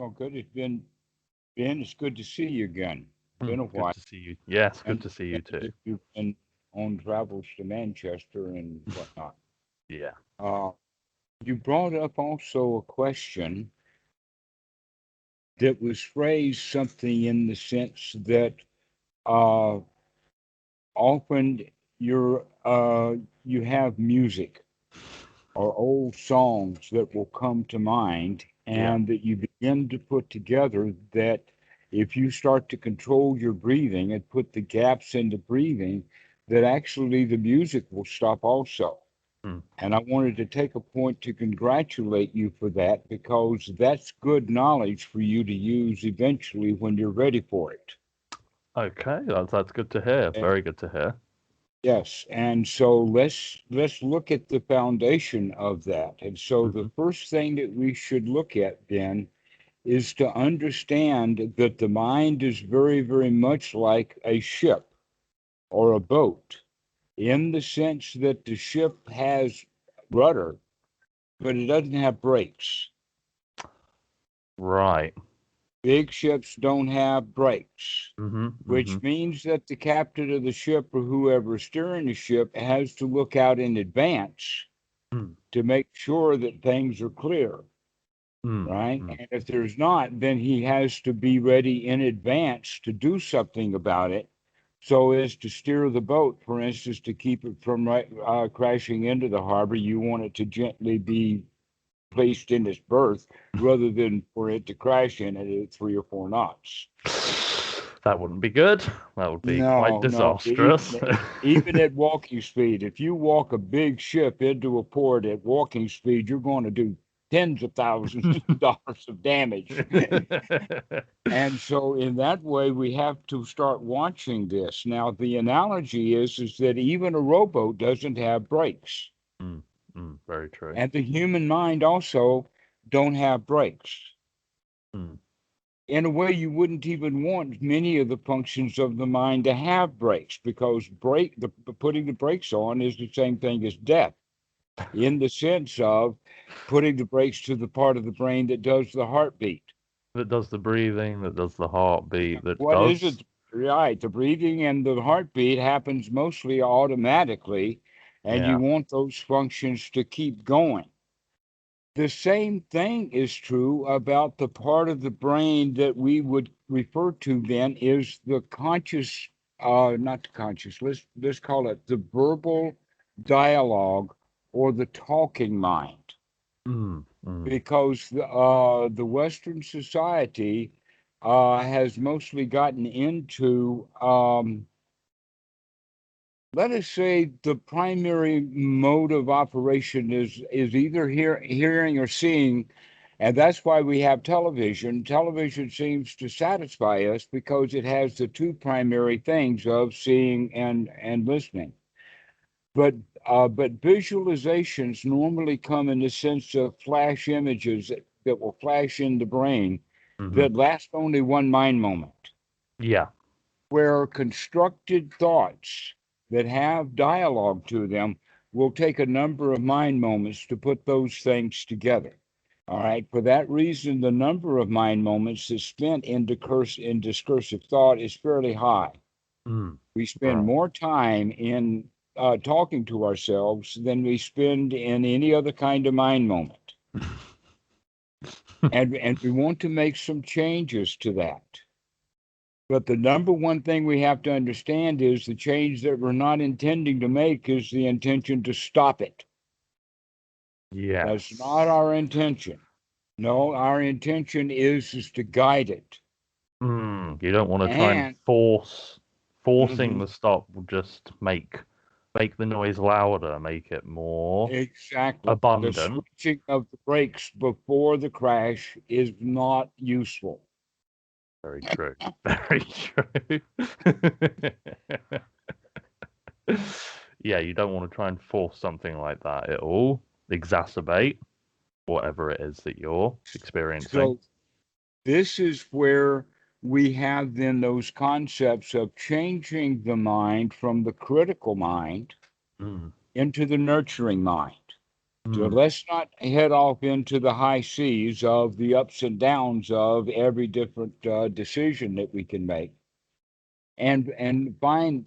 Oh, good. Ben, it's good to see you again. Been a Good while. to see you. Yes, good And to see you and too. you've been on travels to Manchester and whatnot. Yeah. Uh, you brought up also a question that was phrased something in the sense that uh, often you have music or old songs that will come to mind, Yeah. and that you begin to put together that if you start to control your breathing and put the gaps in the breathing, that actually the music will stop also. Mm. And I wanted to take a point to congratulate you for that, because that's good knowledge for you to use eventually when you're ready for it. Okay, that's good to hear. And Very good to hear. yes, and so let's look at the foundation of that. And so the Hmm. first thing that we should look at then is to understand that the mind is very, very much like a ship or a boat, in the sense that the ship has rudder, but it doesn't have brakes. Right. Big ships don't have brakes, Hmm. Hmm. which means that the captain of the ship or whoever's steering the ship has to look out in advance Mm. to make sure that things are clear, Mm. right? Mm. And if there's not, then he has to be ready in advance to do something about it, so as to steer the boat. For instance, to keep it from crashing into the harbor, you want it to gently be placed in its berth rather than for it to crash in it at 3 or 4 knots. That wouldn't be good. That would be quite No, no. disastrous. Even at walking speed, if you walk a big ship into a port at walking speed, you're going to do tens of thousands of dollars of damage. And so, in that way, we have to start watching this. Now, the analogy is that even a rowboat doesn't have brakes, Mm. Mm. Very true. and the human mind also don't have brakes. Mm. In a way, you wouldn't even want many of the functions of the mind to have brakes, because putting the brakes on is the same thing as death, in the sense of putting the brakes to the part of the brain that does the heartbeat. That does the breathing, that does the heartbeat, that What is does. it? Right, the breathing and the heartbeat happens mostly automatically, and you Yeah. want those functions to keep going. The same thing is true about the part of the brain that we would refer to then is the conscious, not the conscious, let's call it the verbal dialogue or the talking mind. Mm. Mm. Because the Western society has mostly gotten into, let us say, the primary mode of operation is either hearing or seeing, and that's why we have television. Television seems to satisfy us because it has the two primary things of seeing and listening. But but visualizations normally come in the sense of flash images that will flash in the brain Hmm. that last only one mind moment, Yeah. where constructed thoughts that have dialogue to them will take a number of mind moments to put those things together. All right. For that reason, the number of mind moments that's spent in discursive thought is fairly high. Mm. We spend Right. more time in talking to ourselves than we spend in any other kind of mind moment. And we want to make some changes to that. But the number one thing we have to understand is the change that we're not intending to make is the intention to stop it. That's not Yes. our intention. No, our intention is to guide it. Mm. You don't want to try and And forcing mhm, the stop will just make the noise louder, make it more exactly, the abundant. switching of the brakes before the crash is not useful. Very true. Very true. Yeah, you don't want to try and force something like that. It'll exacerbate whatever it is that you're experiencing. So this is where we have then those concepts of changing the mind from the critical mind Mm. into the nurturing mind. So Mm. let's not head off into the high seas of the ups and downs of every different decision that we can make, and find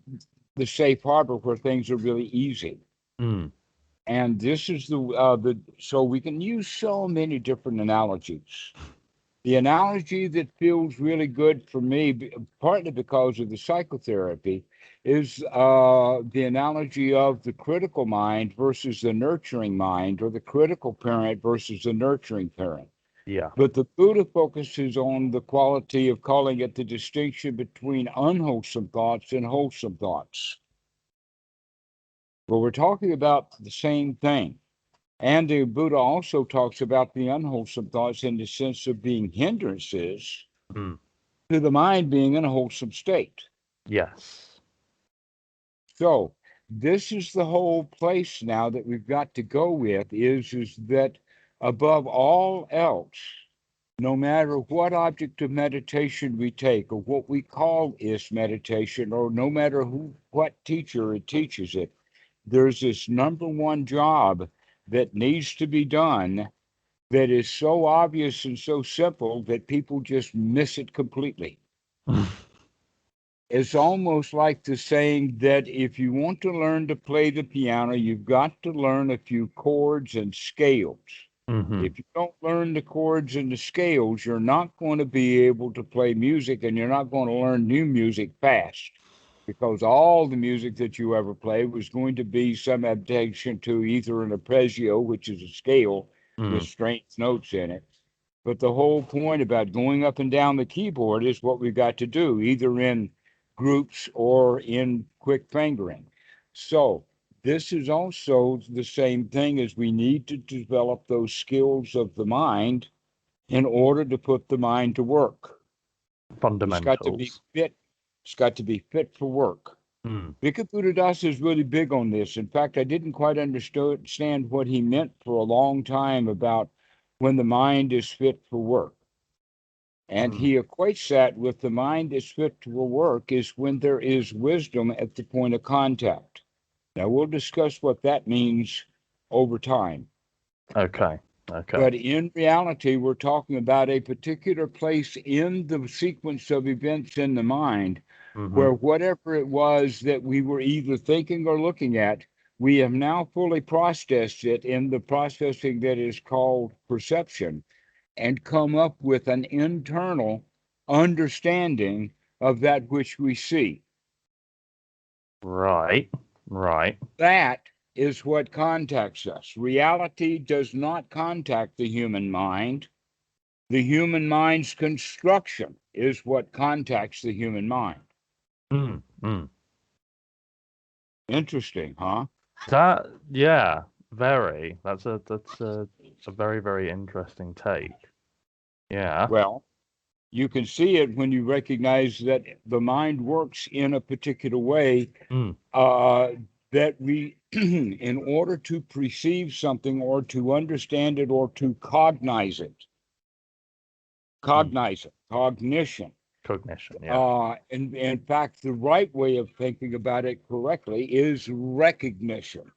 the safe harbor where things are really easy. Mm. And this is the so we can use so many different analogies. The analogy that feels really good for me, partly because of the psychotherapy, is the analogy of the critical mind versus the nurturing mind, or the critical parent versus the nurturing parent. Yeah. But the Buddha focuses on the quality of calling it the distinction between unwholesome thoughts and wholesome thoughts. But we're talking about the same thing. And the Buddha also talks about the unwholesome thoughts in the sense of being hindrances Mm. to the mind being in a wholesome state. Yes. So this is the whole place now that we've got to go with is that above all else, no matter what object of meditation we take or what we call is meditation, or no matter what teacher it teaches it, there's this number one job that needs to be done that is so obvious and so simple that people just miss it completely. It's almost like the saying that if you want to learn to play the piano, you've got to learn a few chords and scales. Mm-hmm. If you don't learn the chords and the scales, you're not going to be able to play music, and you're not going to learn new music fast, because all the music that you ever play was going to be some adaptation to either an arpeggio, which is a scale with Mm. strange notes in it. But the whole point about going up and down the keyboard is what we've got to do, either in groups or in quick fingering. So this is also the same thing, as we need to develop those skills of the mind in order to put the mind to work. It's got to be Fundamentals. fit. It's got to be fit for work. Mm. Bhikkhu Buddhadasa is really big on this. In fact, I didn't quite understand what he meant for a long time about when the mind is fit for work. And Mm. he equates that with the mind is fit for work is when there is wisdom at the point of contact. Now, we'll discuss what that means over time. Okay. Okay. But in reality, we're talking about a particular place in the sequence of events in the mind Mm-hmm. where whatever it was that we were either thinking or looking at, we have now fully processed it in the processing that is called perception, and come up with an internal understanding of that which we see. Right. Right. That is what contacts us. Reality does not contact the human mind. The human mind's construction is what contacts the human mind. Mm. Mm. Interesting, huh? That, yeah, very. That's a very, very interesting take. Yeah. Well, you can see it when you recognize that the mind works in a particular way, Mm. uh, that we, in order to perceive something or to understand it or to Mm. cognition. Cognition. Yeah. In fact, the right way of thinking about it correctly is recognition.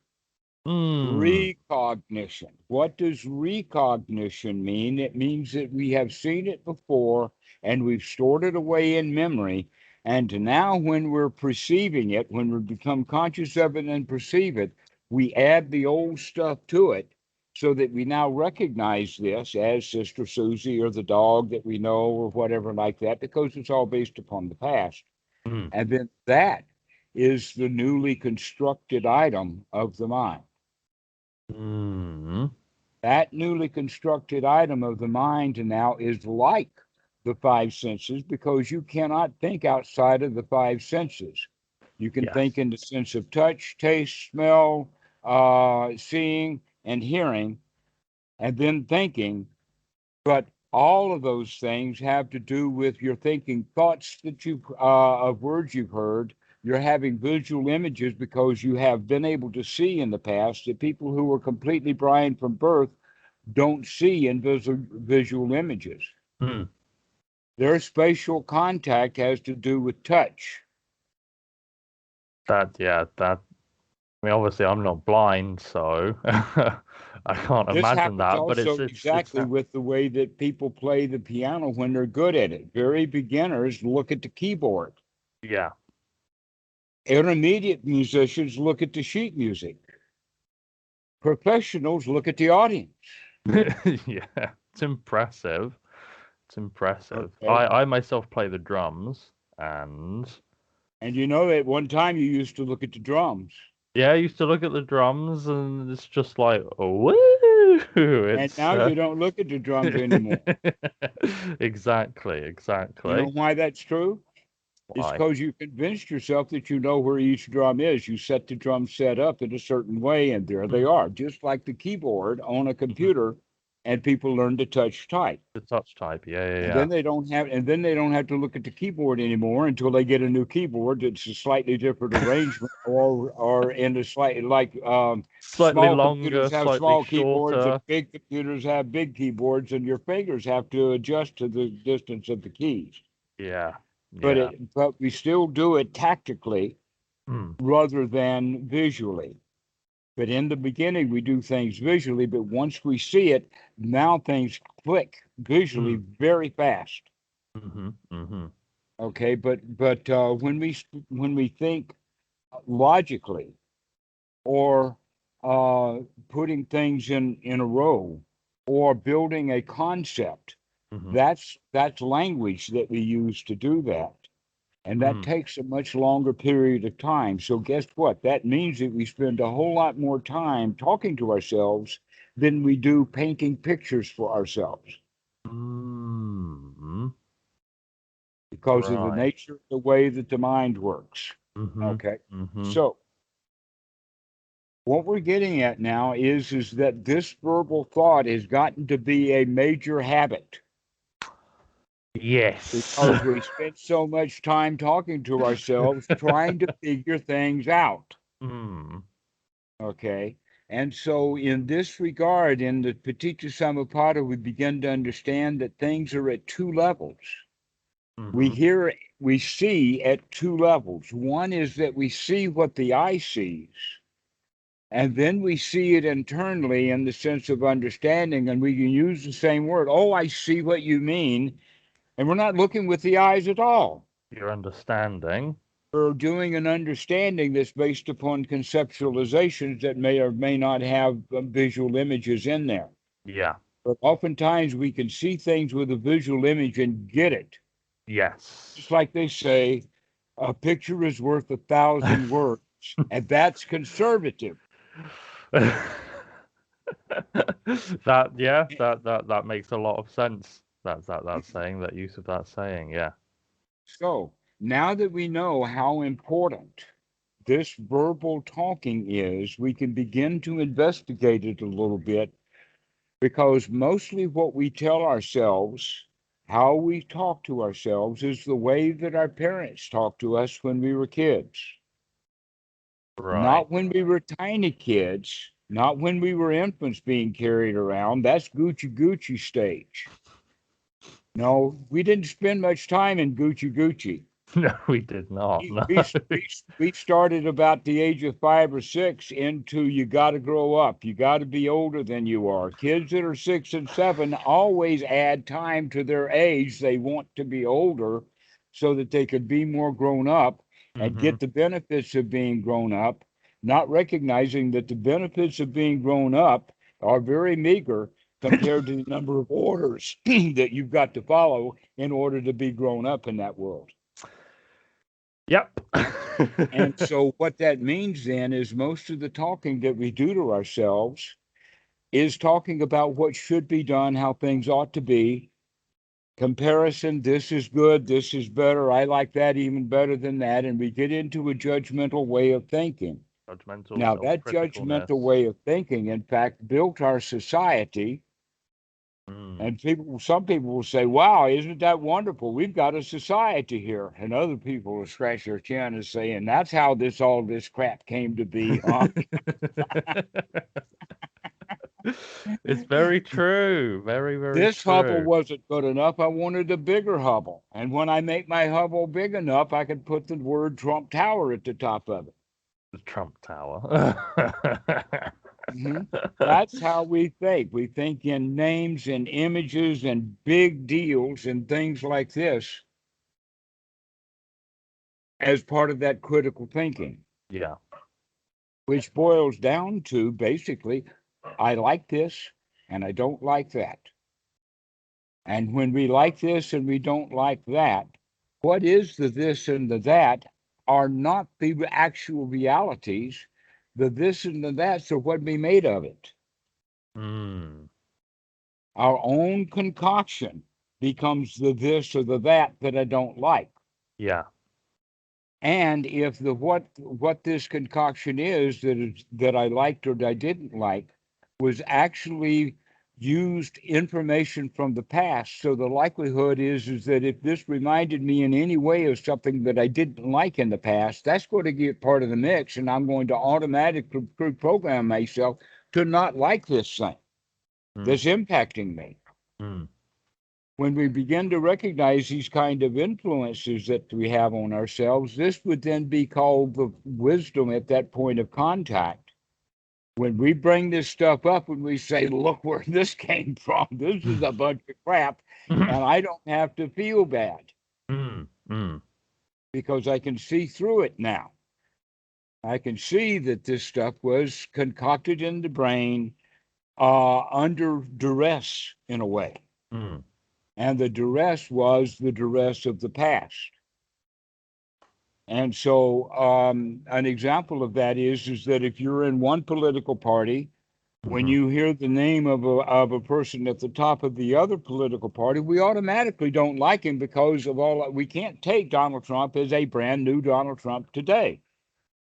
Mm. Recognition. What does recognition mean? It means that we have seen it before and we've stored it away in memory. And now, when we're perceiving it, when we become conscious of it and perceive it, we add the old stuff to it so that we now recognize this as Sister Susie or the dog that we know or whatever like that, because it's all based upon the past. Mm. And then that is the newly constructed item of the mind. Mm. That newly constructed item of the mind now is like the five senses, because you cannot think outside of the five senses. You can think Yes. in the sense of touch, taste, smell, seeing, and hearing, and then thinking. But all of those things have to do with your thinking thoughts that you of words you've heard. You're having visual images because you have been able to see in the past that people who were completely blind from birth don't see in visual images. Mm. Their spatial contact has to do with touch. That, yeah, that mean, obviously, I'm not blind, so I can't This imagine happens that. But also it's exactly with the way that people play the piano when they're good at it. Very beginners look at the keyboard. yeah, Intermediate musicians look at the sheet music. Professionals look at the audience. yeah. It's impressive. It's impressive. Okay. I myself play the drums, and And you know, at one time you used to look at the drums. yeah, I used to look at the drums, and it's just like, woo! And It's now you don't look at the drums anymore. exactly, You know exactly. why that's true? It's Why? because you convinced yourself that you know where each drum is. You set the drum set up in a certain way, and there they Mm, are, just like the keyboard on a mhm. computer. And people learn to touch type. The touch type, yeah, yeah, And yeah. then they don't have to look at the keyboard anymore until they get a new keyboard that's a slightly different arrangement, or in a slightly like Slightly small longer, computers have slightly small keyboards and shorter. big computers have big keyboards, and your fingers have to adjust to the distance of the keys. Yeah, But yeah. but we still do it tactically Mm, rather than visually. But in the beginning, we do things visually, but once we see it, now things click visually mm, very fast. mm-hmm, mm-hmm, Okay, but when we think logically, or uh, putting things in a row, or building a concept, mm-hmm, that's language that we use to do that. And that mm. takes a much longer period of time. So guess what? That means that we spend a whole lot more time talking to ourselves than we do painting pictures for ourselves, Mm, because of the right. nature of the way that the mind works. Mm-hmm, Okay. mm-hmm. So what we're getting at now is that this verbal thought has gotten to be a major habit, Yes. because we spend so much time talking to ourselves trying to figure things out. Mm, Okay. And so, in this regard, in the Paticca Samuppada, we begin to understand that things are at two levels. We mm-hmm. hear, we see at two levels. One is that we see what the eye sees, and then we see it internally in the sense of understanding, and we can use the same word. Oh, I see what you mean. And we're not looking with the eyes at all. Your understanding. We're doing an understanding that's based upon conceptualizations that may or may not have visual images in there. Yeah. But oftentimes we can see things with a visual image and get it. Just Yes. like they say, a picture is worth 1,000 words, and that's conservative. That yeah, that makes a lot of sense. That saying, that use of that saying, yeah. So now that we know how important this verbal talking is, we can begin to investigate it a little bit, because mostly what we tell ourselves, how we talk to ourselves, is the way that our parents talked to us when we were kids. Right. Not when we were tiny kids, not when we were infants being carried around. That's Gucci Gucci stage. No, we didn't spend much time in Gucci Gucci. No, we did not. We, No. we, we started about the age of 5 or 6 into you got to grow up. You got to be older than you are. Kids that are 6 and 7 always add time to their age. They want to be older so that they could be more grown up and Hmm. get the benefits of being grown up, not recognizing that the benefits of being grown up are very meager compared to the number of orders that you've got to follow in order to be grown up in that world. Yep. And so, what that means then is most of the talking that we do to ourselves is talking about what should be done, how things ought to be, comparison, this is good, this is better, I like that even better than that. And we get into a judgmental way of thinking. Judgmental Now, that judgmental self-criticalness. way of thinking, in fact, built our society. Mm. And some people will say, wow, isn't that wonderful? We've got a society here. And other people will scratch their chin and say, and that's how all this crap came to be, huh? It's very true. Very, very This Hubble true. wasn't good enough. I wanted a bigger Hubble. And when I make my Hubble big enough, I can put the word Trump Tower at the top of it. The Trump Tower. Hmm. That's how we think. We think in names and images and big deals and things like this as part of that critical thinking, Yeah. which boils down to basically, I like this and I don't like that. And when we like this and we don't like that, what is the this and the that are not the actual realities. The this and the that's are what we made of it. Mm. Our own concoction becomes the this or the that I don't like. Yeah. And if the what this concoction is that I liked or I didn't like was actually used information from the past, so the likelihood is that if this reminded me in any way of something that I didn't like in the past, that's going to get part of the mix, and I'm going to automatically program myself to not like this thing Mm. that's impacting me. Mm. When we begin to recognize these kind of influences that we have on ourselves, this would then be called the wisdom at that point of contact. When we bring this stuff up and we say, look where this came from, this is a bunch of crap, and I don't have to feel bad Mm. Mm. because I can see through it now. I can see that this stuff was concocted in the brain under duress in a way. Mm. And the duress was the duress of the past. And so, an example of that is that if you're in one political party, when Mhm. you hear the name of a person at the top of the other political party, we automatically don't like him because of all. We can't take Donald Trump as a brand new Donald Trump today.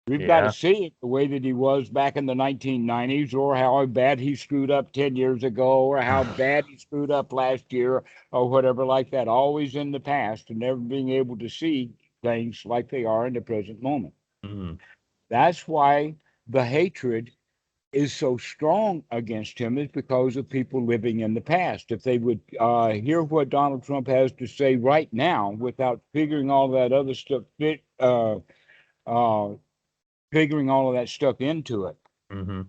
We've got to Yeah. see it the way that he was back in the 1990s, or how bad he screwed up 10 years ago, or how bad he screwed up last year, or whatever like that. Always in the past and never being able to see things like they are in the present moment. Mm. That's why the hatred is so strong against him, is because of people living in the past. If they would hear what Donald Trump has to say right now without figuring all that other stuff, uh, figuring all of that stuff into it, Mhm.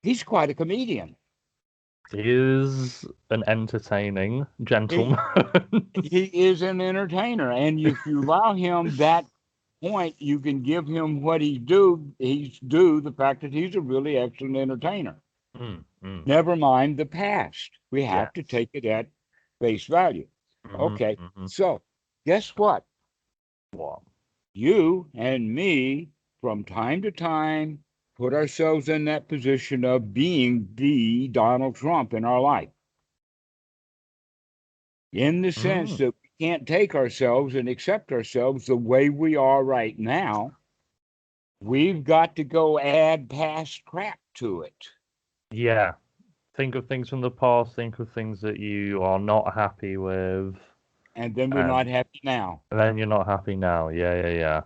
he's quite a comedian. He is an entertaining He gentleman. he is an entertainer, and if you allow him that point, you can give him what he's due the fact that he's a really excellent entertainer. Mm. Mm. Never mind the past. We have to Yes. take it at face value. Mhm. Okay, Mhm. so guess what? What? You and me, from time to time, put ourselves in that position of being the Donald Trump in our life, in the sense Mm. that we can't take ourselves and accept ourselves the way we are right now. We've got to go add past crap to it. Yeah. Think of things from the past. Think of things that you are not happy with, And then we're not and happy now. then you're not happy now. Yeah. Yeah. Yeah.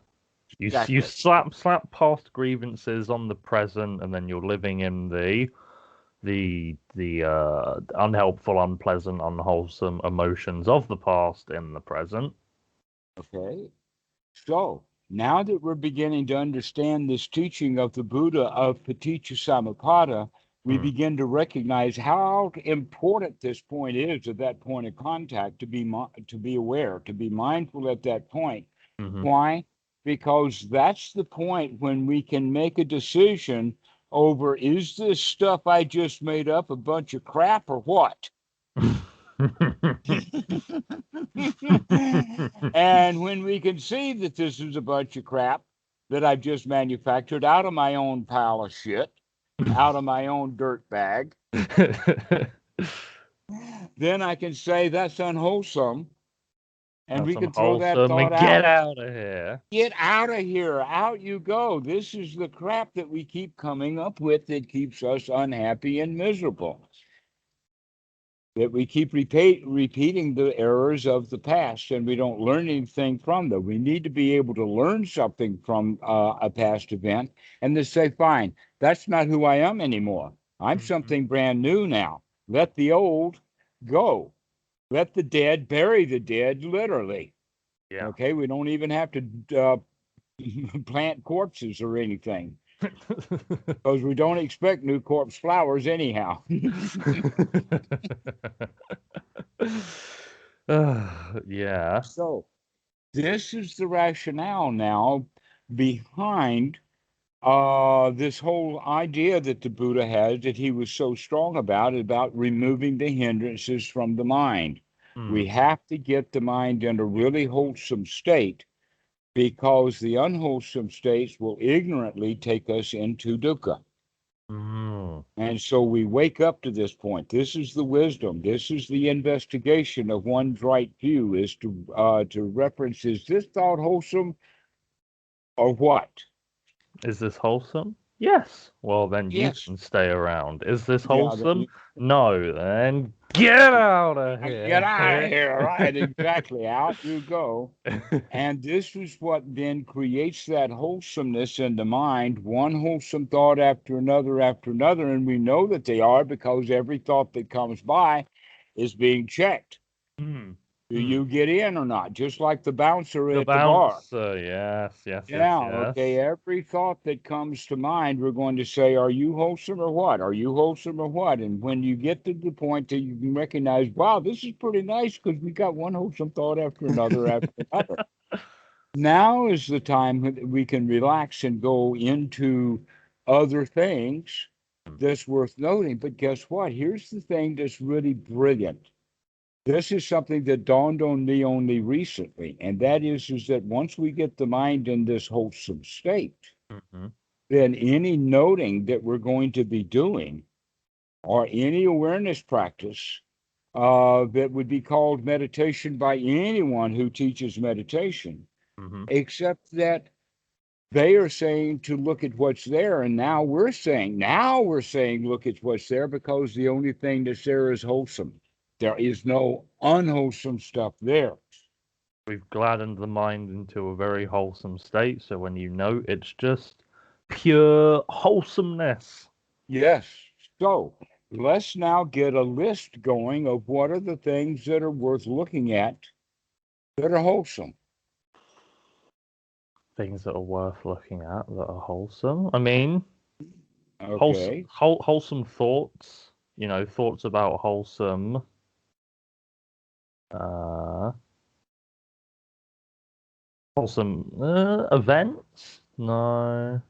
You Exactly. slap past grievances on the present, and then you're living in the unhelpful, unpleasant, unwholesome emotions of the past in the present. Okay. So now that we're beginning to understand this teaching of the Buddha of Paticca Samuppada, we Mm. begin to recognize how important this point is at that point of contact to be aware, to be mindful at that point. Hmm. Why? Because that's the point when we can make a decision over, is this stuff I just made up a bunch of crap or what? And when we can see that this is a bunch of crap that I've just manufactured out of my own pile of shit, out of my own dirt bag, then I can say that's unwholesome. And That's we can throw that unwholesome thought and get out. out of here. Get out of here. Out you go. This is the crap that we keep coming up with that keeps us unhappy and miserable. That we keep repeating the errors of the past and we don't learn anything from them. We need to be able to learn something from a past event and to say, fine, that's not who I am anymore. I'm Hmm. something brand new now. Let the old go. Let the dead bury the dead, literally. Yeah. Okay, we don't even have to plant corpses or anything, because we don't expect new corpse flowers anyhow. Yeah. So this is the rationale now behind this whole idea that the Buddha has, that he was so strong about removing the hindrances from the mind. We Mm. have to get the mind in a really wholesome state, because the unwholesome states will ignorantly take us into dukkha. Mm. And so we wake up to this point. This is the wisdom. This is the investigation of one's right view, is to reference, is this thought wholesome or what? Is this wholesome? Yes. Well, then you Yes. can stay around. Is this Yeah. wholesome? No. Then get out of Get out of here. here. Right. Exactly. Out you go. And this is what then creates that wholesomeness in the mind, one wholesome thought after another. And we know that they are, because every thought that comes by is being checked. Hmm. Do Hmm. you get in or not? Just like the bouncer The at the bar. bouncer. Yes. Yes. Yes. Yeah, okay. Yes. Every thought that comes to mind, we're going to say, are you wholesome or what? Are you wholesome or what? And when you get to the point that you can recognize, wow, this is pretty nice, because we got one wholesome thought after another. Now is the time that we can relax and go into other things that's worth noting. But guess what? Here's the thing that's really brilliant. This is something that dawned on me only recently, and that is that once we get the mind in this wholesome state, Mm-hmm. then any noting that we're going to be doing, or any awareness practice that would be called meditation by anyone who teaches meditation, Mm-hmm. except that they are saying to look at what's there, and now we're saying look at what's there, because the only thing that's there is wholesome. There is no unwholesome stuff there. We've gladdened the mind into a very wholesome state. So when you know, it's just pure wholesomeness. Yes. So let's now get a list going of what are the things that are worth looking at that are wholesome. Things that are worth looking at that are wholesome. I mean, Okay. wholesome thoughts. Thoughts about uh, wholesome events. No.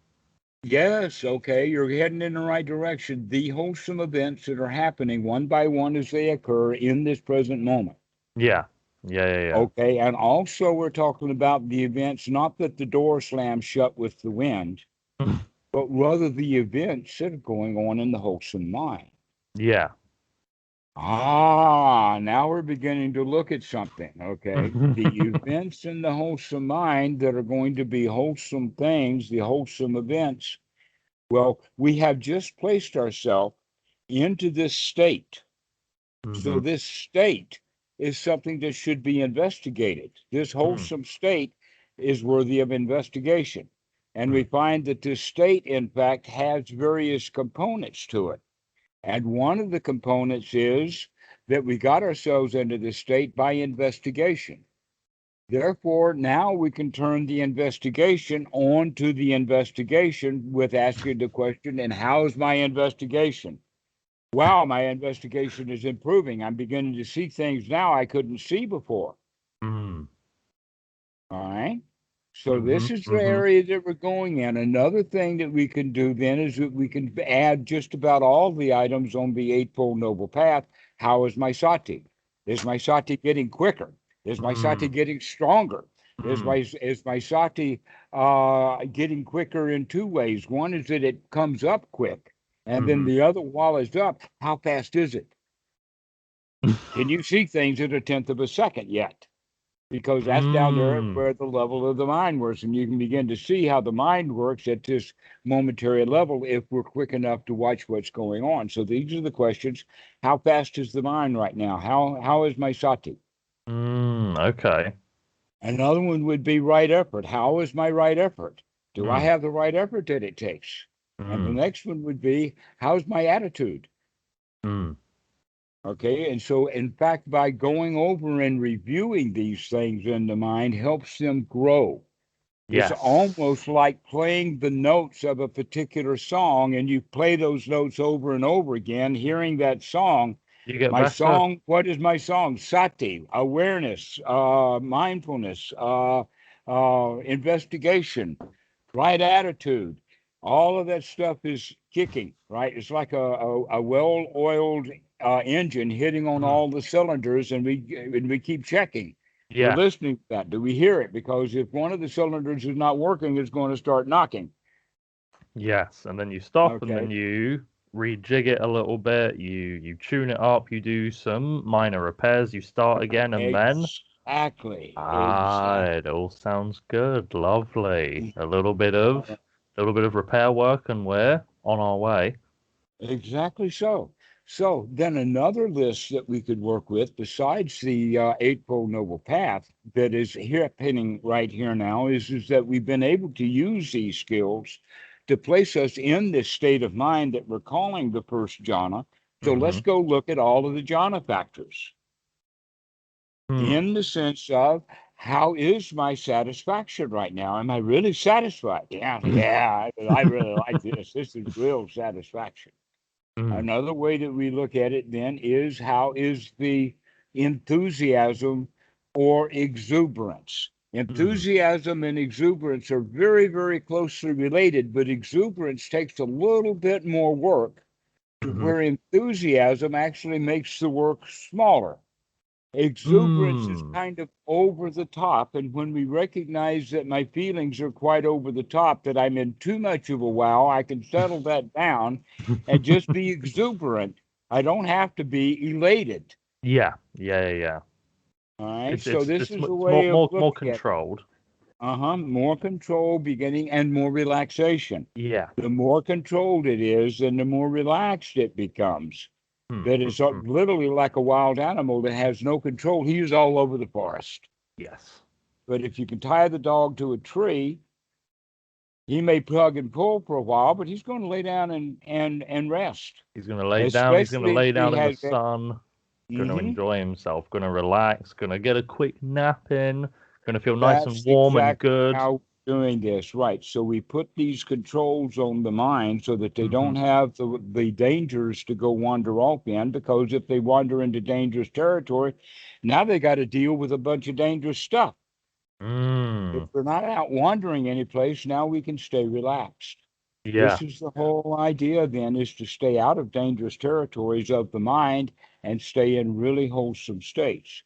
Yes. Okay. You're heading in the right direction. The wholesome events that are happening one by one as they occur in this present moment. Yeah. Yeah. Yeah. Okay. And also, we're talking about the events, not that the door slams shut with the wind, Yeah. but rather the events that are going on in the wholesome mind. Yeah. Now we're beginning to look at something. Okay. The events in the wholesome mind that are going to be wholesome things, the wholesome events. Well, we have just placed ourselves into this state. So, Mm-hmm. this state is something that should be investigated. This wholesome state is worthy of investigation. And we find that this state, in fact, has various components to it. And one of the components is that we got ourselves into this state by investigation. Therefore, now we can turn the investigation on to the investigation with asking the question, and how's my investigation? Wow, my investigation is improving. I'm beginning to see things now I couldn't see before. Mm-hmm. All right. So Mm-hmm. this is the Mm-hmm. area that we're going in. Another thing that we can do then is that we can add just about all the items on the Eightfold Noble Path. How is my sati? Is my sati getting quicker? Is my sati getting stronger? Mm-hmm. Is my sati getting quicker in two ways? One is that it comes up quick, and then Mm-hmm. the other, while it's up, how fast is it? Can you see things at a tenth of a second yet? Because that's down there Mm. where the level of the mind works. And you can begin to see how the mind works at this momentary level if we're quick enough to watch what's going on. So these are the questions. How fast is the mind right now? How is my sati? Okay. Another one would be right effort. How is my right effort? Do I Mm. have the right effort that it takes? And the Mm. next one would be, how's my attitude? Mm. Okay, and so in fact, by going over and reviewing these things in the mind helps them grow. It's Yes. almost like playing the notes of a particular song, and you play those notes over and over again, hearing that song. You get My better. song, what is my song? Sati, awareness, mindfulness, investigation, right attitude. All of that stuff is kicking, right? It's like a well-oiled engine hitting on Mm. all the cylinders, and we keep checking. We're Yeah. listening to that. Do we hear it? Because if one of the cylinders is not working, it's going to start knocking. Yes. And then you stop and then Okay. you rejig it a little bit. You tune it up. You do some minor repairs. You start again, and then Exactly. it Exactly. all sounds good. Lovely. A little bit of repair work, and we're on our way. Exactly so. So then another list that we could work with, besides the Eightfold Noble Path, that is happening right here now, is that we've been able to use these skills to place us in this state of mind that we're calling the first jhana. So let's Mm-hmm. go look at all of the jhana factors Hmm. in the sense of how is my satisfaction right now? Am I really satisfied? Yeah, yeah, I really like this. This is real satisfaction. Mm. Another way that we look at it then is how is the enthusiasm or exuberance? Mm. Enthusiasm and exuberance are very, very closely related, but exuberance takes a little bit more work, Mm-hmm. where enthusiasm actually makes the work smaller. Exuberance is Mm. kind of over the top. And when we recognize that my feelings are quite over the top, that I'm in too much of a wow, I can settle that down and just be exuberant. I don't have to be elated. Yeah. Yeah. Yeah. Yeah. All right. It's So it's this it's is a it's more way of more more looking at it. controlled. More control beginning and more relaxation. Yeah. The more controlled it is, and the more relaxed it becomes. Hmm. That Hmm, is hmm. literally like a wild animal that has no control. He's all over the forest. Yes. But if you can tie the dog to a tree, he may plug and pull for a while, but he's going to lay down and rest. He's gonna lay down. He's gonna Especially if lay he down in the has that. sun. Gonna Hmm. enjoy himself. Gonna relax. Gonna get a quick nap in. Gonna feel nice and That's warm and exactly good. how we're doing this, right? So we put these controls on the mind so that they Mm-hmm. don't have the dangers to go wander off in, because if they wander into dangerous territory, now they got to deal with a bunch of dangerous stuff. If Mm. we're not out wandering any place, now we can stay relaxed. Yeah. This is the whole idea then, is to stay out of dangerous territories of the mind and stay in really wholesome states.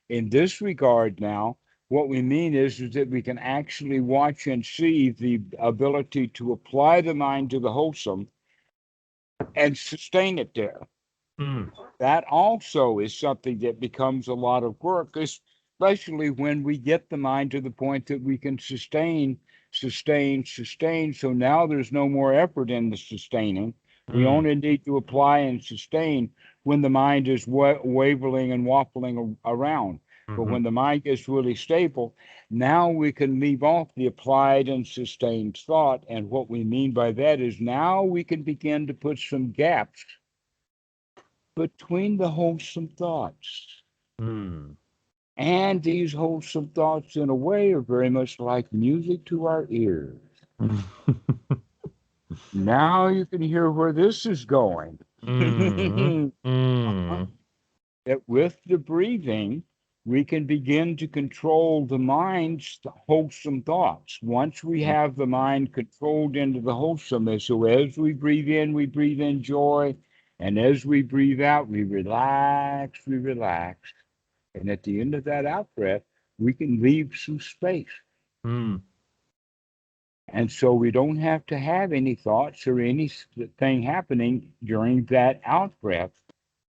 In this regard now, what we mean is that we can actually watch and see the ability to apply the mind to the wholesome and sustain it there. Mm. That also is something that becomes a lot of work, especially when we get the mind to the point that we can sustain. So now there's no more effort in the sustaining. We Mm. only need to apply and sustain when the mind is wavering and waffling around. But Mm-hmm. when the mind gets really stable, now we can leave off the applied and sustained thought. And what we mean by that is now we can begin to put some gaps between the wholesome thoughts. Mm. And these wholesome thoughts, in a way, are very much like music to our ears. Now you can hear where this is going. Mm. Mm. That with the breathing, we can begin to control the mind's wholesome thoughts. Once we have the mind controlled into the wholesomeness, so as we breathe in joy. And as we breathe out, we relax. And at the end of that out breath, we can leave some space. Mm. And so we don't have to have any thoughts or anything happening during that out breath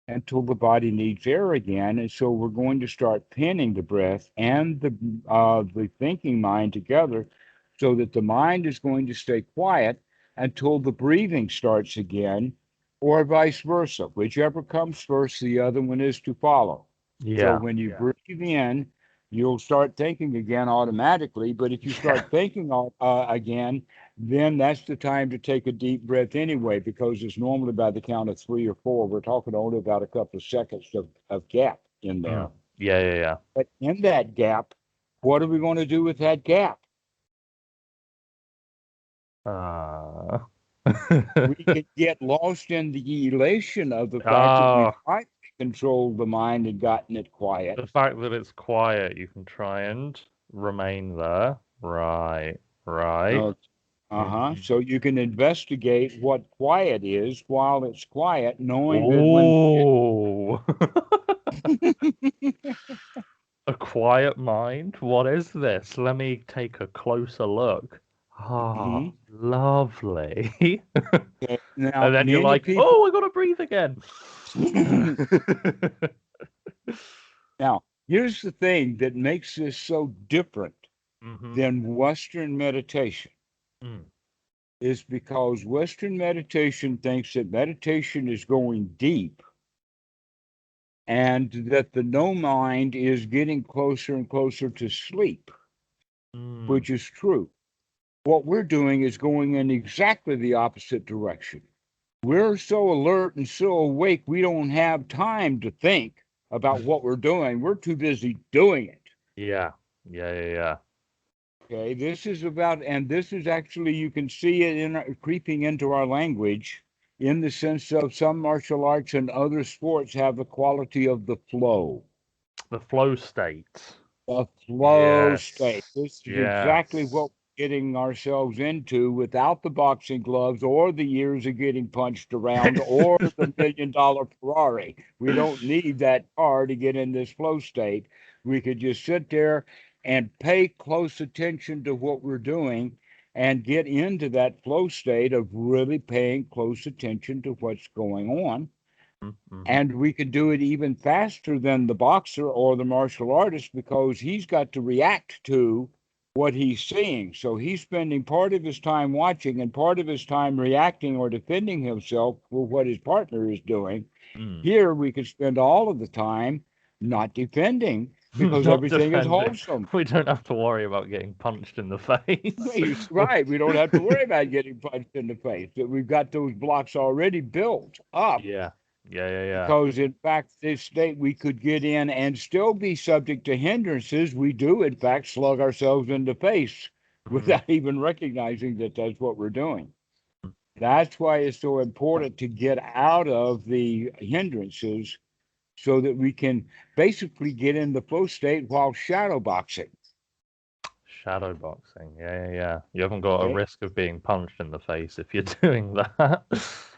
until the body needs air again. And so we're going to start pinning the breath and the thinking mind together, so that the mind is going to stay quiet until the breathing starts again, or vice versa. Whichever comes first, the other one is to follow. So Yeah. when you breathe in, you'll start thinking again automatically. But if you Yeah. start thinking again, then that's the time to take a deep breath anyway, because it's normally by the count of three or four. We're talking only about a couple of seconds of gap in Mm. there. Yeah. Yeah. Yeah. But in that gap, what are we going to do with that gap? Uh, We can get lost in the elation of the fact that ah, we've finally controlled the mind and gotten it quiet. the fact that it's quiet, you can try and remain there. Right, right. Uh, uh-huh. Mhm. So you can investigate what quiet is while it's quiet, knowing that when Oh, a quiet mind. What is this? Let me take a closer look. Ah, Mhm. lovely. Okay. Now And then you're many like, people oh, I gotta breathe again. now here's the thing that makes this so different hmm than Western meditation Mm. is because Western meditation thinks that meditation is going deep and that the no mind is getting closer and closer to sleep, Mm. which is true. What we're doing is going in exactly the opposite direction. We're so alert and so awake, we don't have time to think about what we're doing. We're too busy doing it. Yeah, yeah, yeah, yeah. Okay, this is about, and this is actually, you can see it in creeping into our language in the sense of some martial arts and other sports have the quality of the flow. The flow state. The flow state. Yes, This is exactly what yes. we're getting ourselves into without the boxing gloves or the years of getting punched around or the $1 million Ferrari. We don't need that car to get in this flow state. We could just sit there and pay close attention to what we're doing and get into that flow state of really paying close attention to what's going on, Mm-hmm. and we could do it even faster than the boxer or the martial artist because he's got to react to what he's seeing. So he's spending part of his time watching and part of his time reacting or defending himself for what his partner is doing. Mm. Here we could spend all of the time not defending because Not everything is defending. wholesome. We don't have to worry about getting punched in the face. He's right. We don't have to worry about getting punched in the face. That we've got those blocks already built up. Yeah, yeah, yeah, yeah. Because in fact, this state we could get in and still be subject to hindrances. We do, in fact, slug ourselves in the face Mm. without even recognizing that that's what we're doing. That's why it's so important to get out of the hindrances so that we can basically get in the flow state while shadow boxing. Shadow boxing. Yeah, yeah, yeah. You haven't got a Okay? risk of being punched in the face if you're doing that.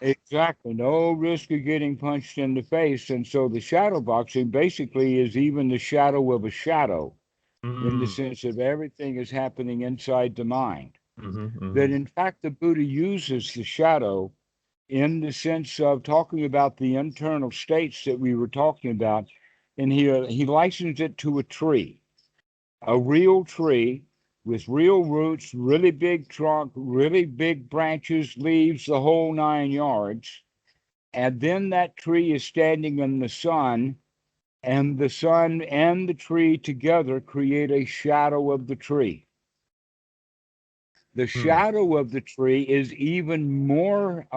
Exactly. No risk of getting punched in the face. And so the shadow boxing basically is even the shadow of a shadow, in the Mm. sense of everything is happening inside the mind. Mm-hmm, That mm-hmm. in fact, the Buddha uses the shadow in the sense of talking about the internal states that we were talking about. And he likens it to a real tree with real roots, really big trunk, really big branches, leaves, the whole 9 yards. And then that tree is standing in the sun, and the sun and the tree together create a shadow of the tree. The Mm. shadow of the tree is even more,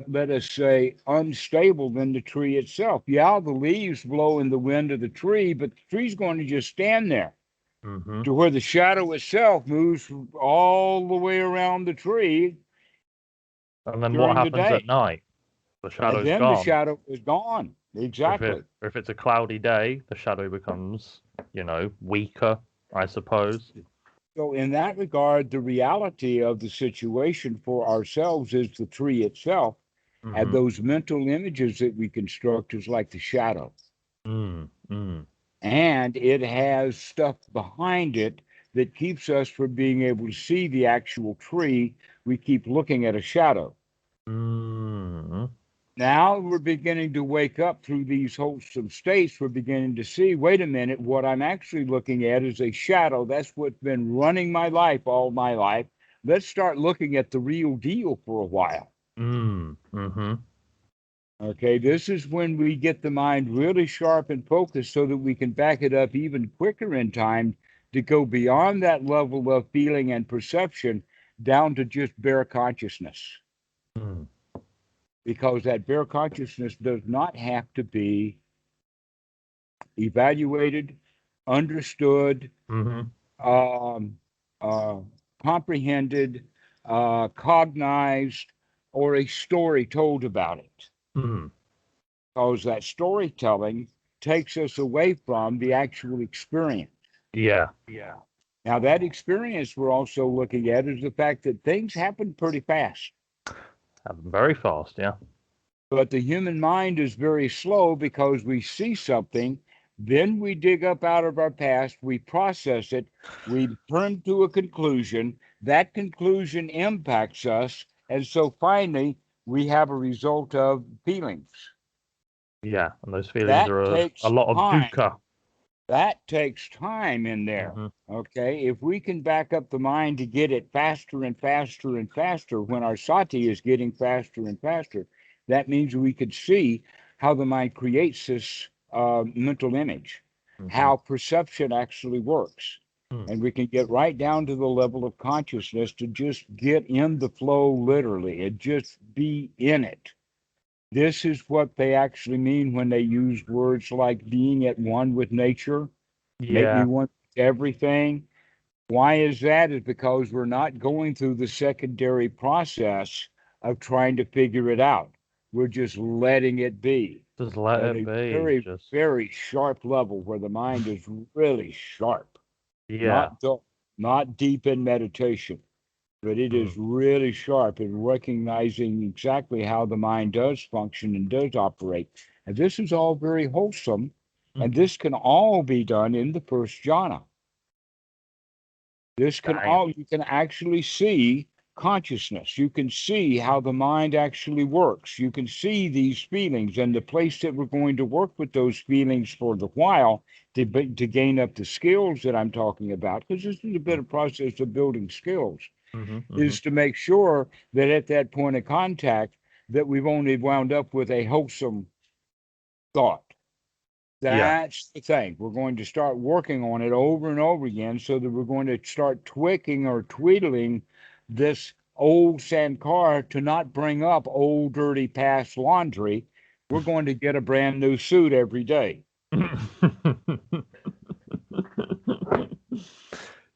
let us say, unstable than the tree itself. Yeah, the leaves blow in the wind of the tree, but the tree's going to just stand there Mm-hmm. to where the shadow itself moves all the way around the tree And then what during the happens at day. night? The And shadow's then the gone. shadow is gone. Exactly. Or if it's a cloudy day, the shadow becomes, weaker, I suppose. So, in that regard, the reality of the situation for ourselves is the tree itself. And Mm-hmm. those mental images that we construct is like the shadow. Mm, mm, And it has stuff behind it that keeps us from being able to see the actual tree. We keep looking at a shadow. mm. Now we're beginning to wake up through these wholesome states. We're beginning to see, wait a minute, what I'm actually looking at is a shadow. That's what's been running my life all my life. Let's start looking at the real deal for a while. Mm, mm-hmm. Okay, this is when we get the mind really sharp and focused so that we can back it up even quicker in time to go beyond that level of feeling and perception down to just bare consciousness. Mm, Because that bare consciousness does not have to be evaluated, understood, mm-hmm. um, uh, comprehended, cognized, or a story told about it. Mm. Because that storytelling takes us away from the actual experience. Yeah. Now, that experience we're also looking at is the fact that things happen pretty fast. Happen very fast, yeah. But the human mind is very slow because we see something, then we dig up out of our past, we process it, we turn to a conclusion. That conclusion impacts us. And so finally, we have a result of feelings. Yeah, and those feelings That are a takes lot of time. dukkha. That takes time in there. Hmm. Okay. If we can back up the mind to get it faster and faster and faster, when our sati is getting faster and faster, that means we could see how the mind creates this mental image, Hmm. how perception actually works. Mm. And we can get right down to the level of consciousness to just get in the flow literally and just be in it. This is what they actually mean when they use words like being at one with nature, make me Yeah. want everything. Why is that? Is because we're not going through the secondary process of trying to figure it out. We're just letting it be Just let at it a be. very, Just, very sharp level where the mind is really sharp, yeah. not dull, not deep in meditation, but it Mm. is really sharp in recognizing exactly how the mind does function and does operate. And this is all very wholesome, and Hmm. this can all be done in the first jhana. This can Damn. all, you can actually see consciousness. You can see how the mind actually works. You can see these feelings, and the place that we're going to work with those feelings for the while to gain up the skills that I'm talking about, because this is a bit of process of building skills, Hmm. Hmm. is to make sure that at that point of contact that we've only wound up with a wholesome thought. Yeah. That's the thing. We're going to start working on it over and over again so that we're going to start tweaking or tweedling this old sandcar to not bring up old, dirty past laundry. We're going to get a brand new suit every day.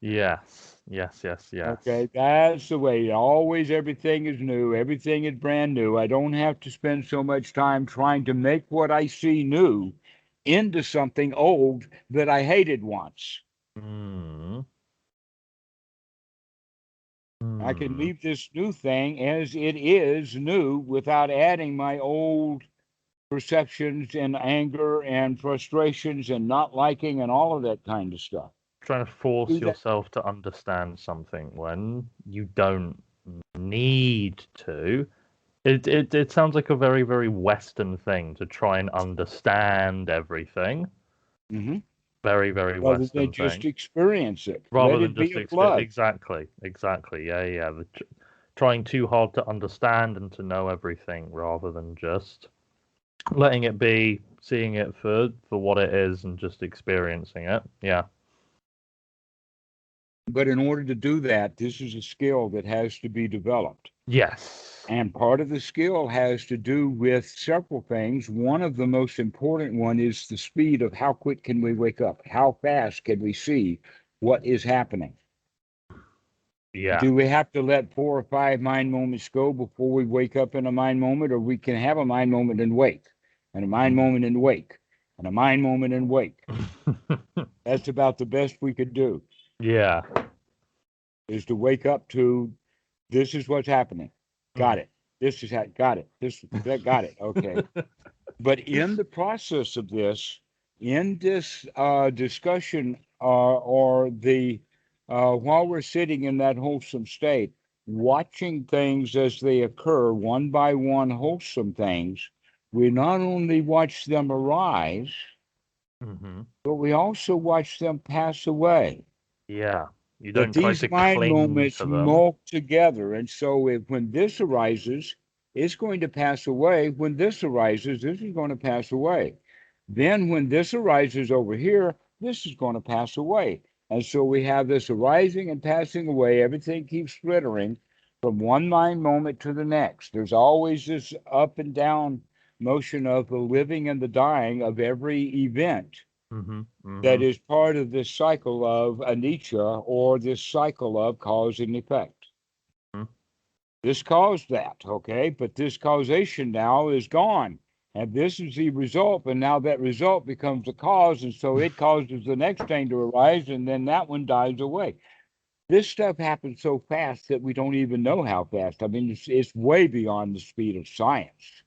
Yes. Yes. Yes. Yes. Okay, that's the way. Always everything is new, everything is brand new. I don't have to spend so much time trying to make what I see new into something old that I hated once. Mm. I can Mm. leave this new thing as it is new without adding my old perceptions and anger and frustrations and not liking and all of that kind of stuff. Trying to force Do that. yourself to understand something when you don't need to. It sounds like a very, very Western thing to try and understand everything. Hmm. Very, very Rather than Western just thing. experience it. Rather Let than it be just a flood. exactly, exactly. Yeah, yeah. Trying too hard to understand and to know everything rather than just letting it be, seeing it for what it is and just experiencing it. Yeah. But in order to do that, this is a skill that has to be developed. Yes. And part of the skill has to do with several things. One of the most important one is the speed of how quick can we wake up? How fast can we see what is happening? Yeah. Do we have to let 4 or 5 mind moments go before we wake up in a mind moment, or we can have a mind moment and wake, and a mind Mm. moment and wake, and a mind moment and wake? That's about the best we could do, Yeah. is to wake up to this is what's happening. Got Mm. it. This is how got it. This that got it. Okay. But in the process of this, in this discussion, or the while we're sitting in that wholesome state, watching things as they occur, one by one, wholesome things, we not only watch them arise, Hmm. but we also watch them pass away. Yeah. You That don't try these to mind cling moments to them. melt together. And so when this arises, it's going to pass away. When this arises, this is going to pass away. Then when this arises over here, this is going to pass away. And so we have this arising and passing away. Everything keeps flittering from one mind moment to the next. There's always this up and down motion of the living and the dying of every event Hmm. that Hmm. is part of this cycle of anicca, or this cycle of cause and effect. This caused that, okay? But this causation now is gone. And this is the result, and now that result becomes the cause, and so it causes the next thing to arise, and then that one dies away. This stuff happens so fast that we don't even know how fast. I mean, it's way beyond the speed of science.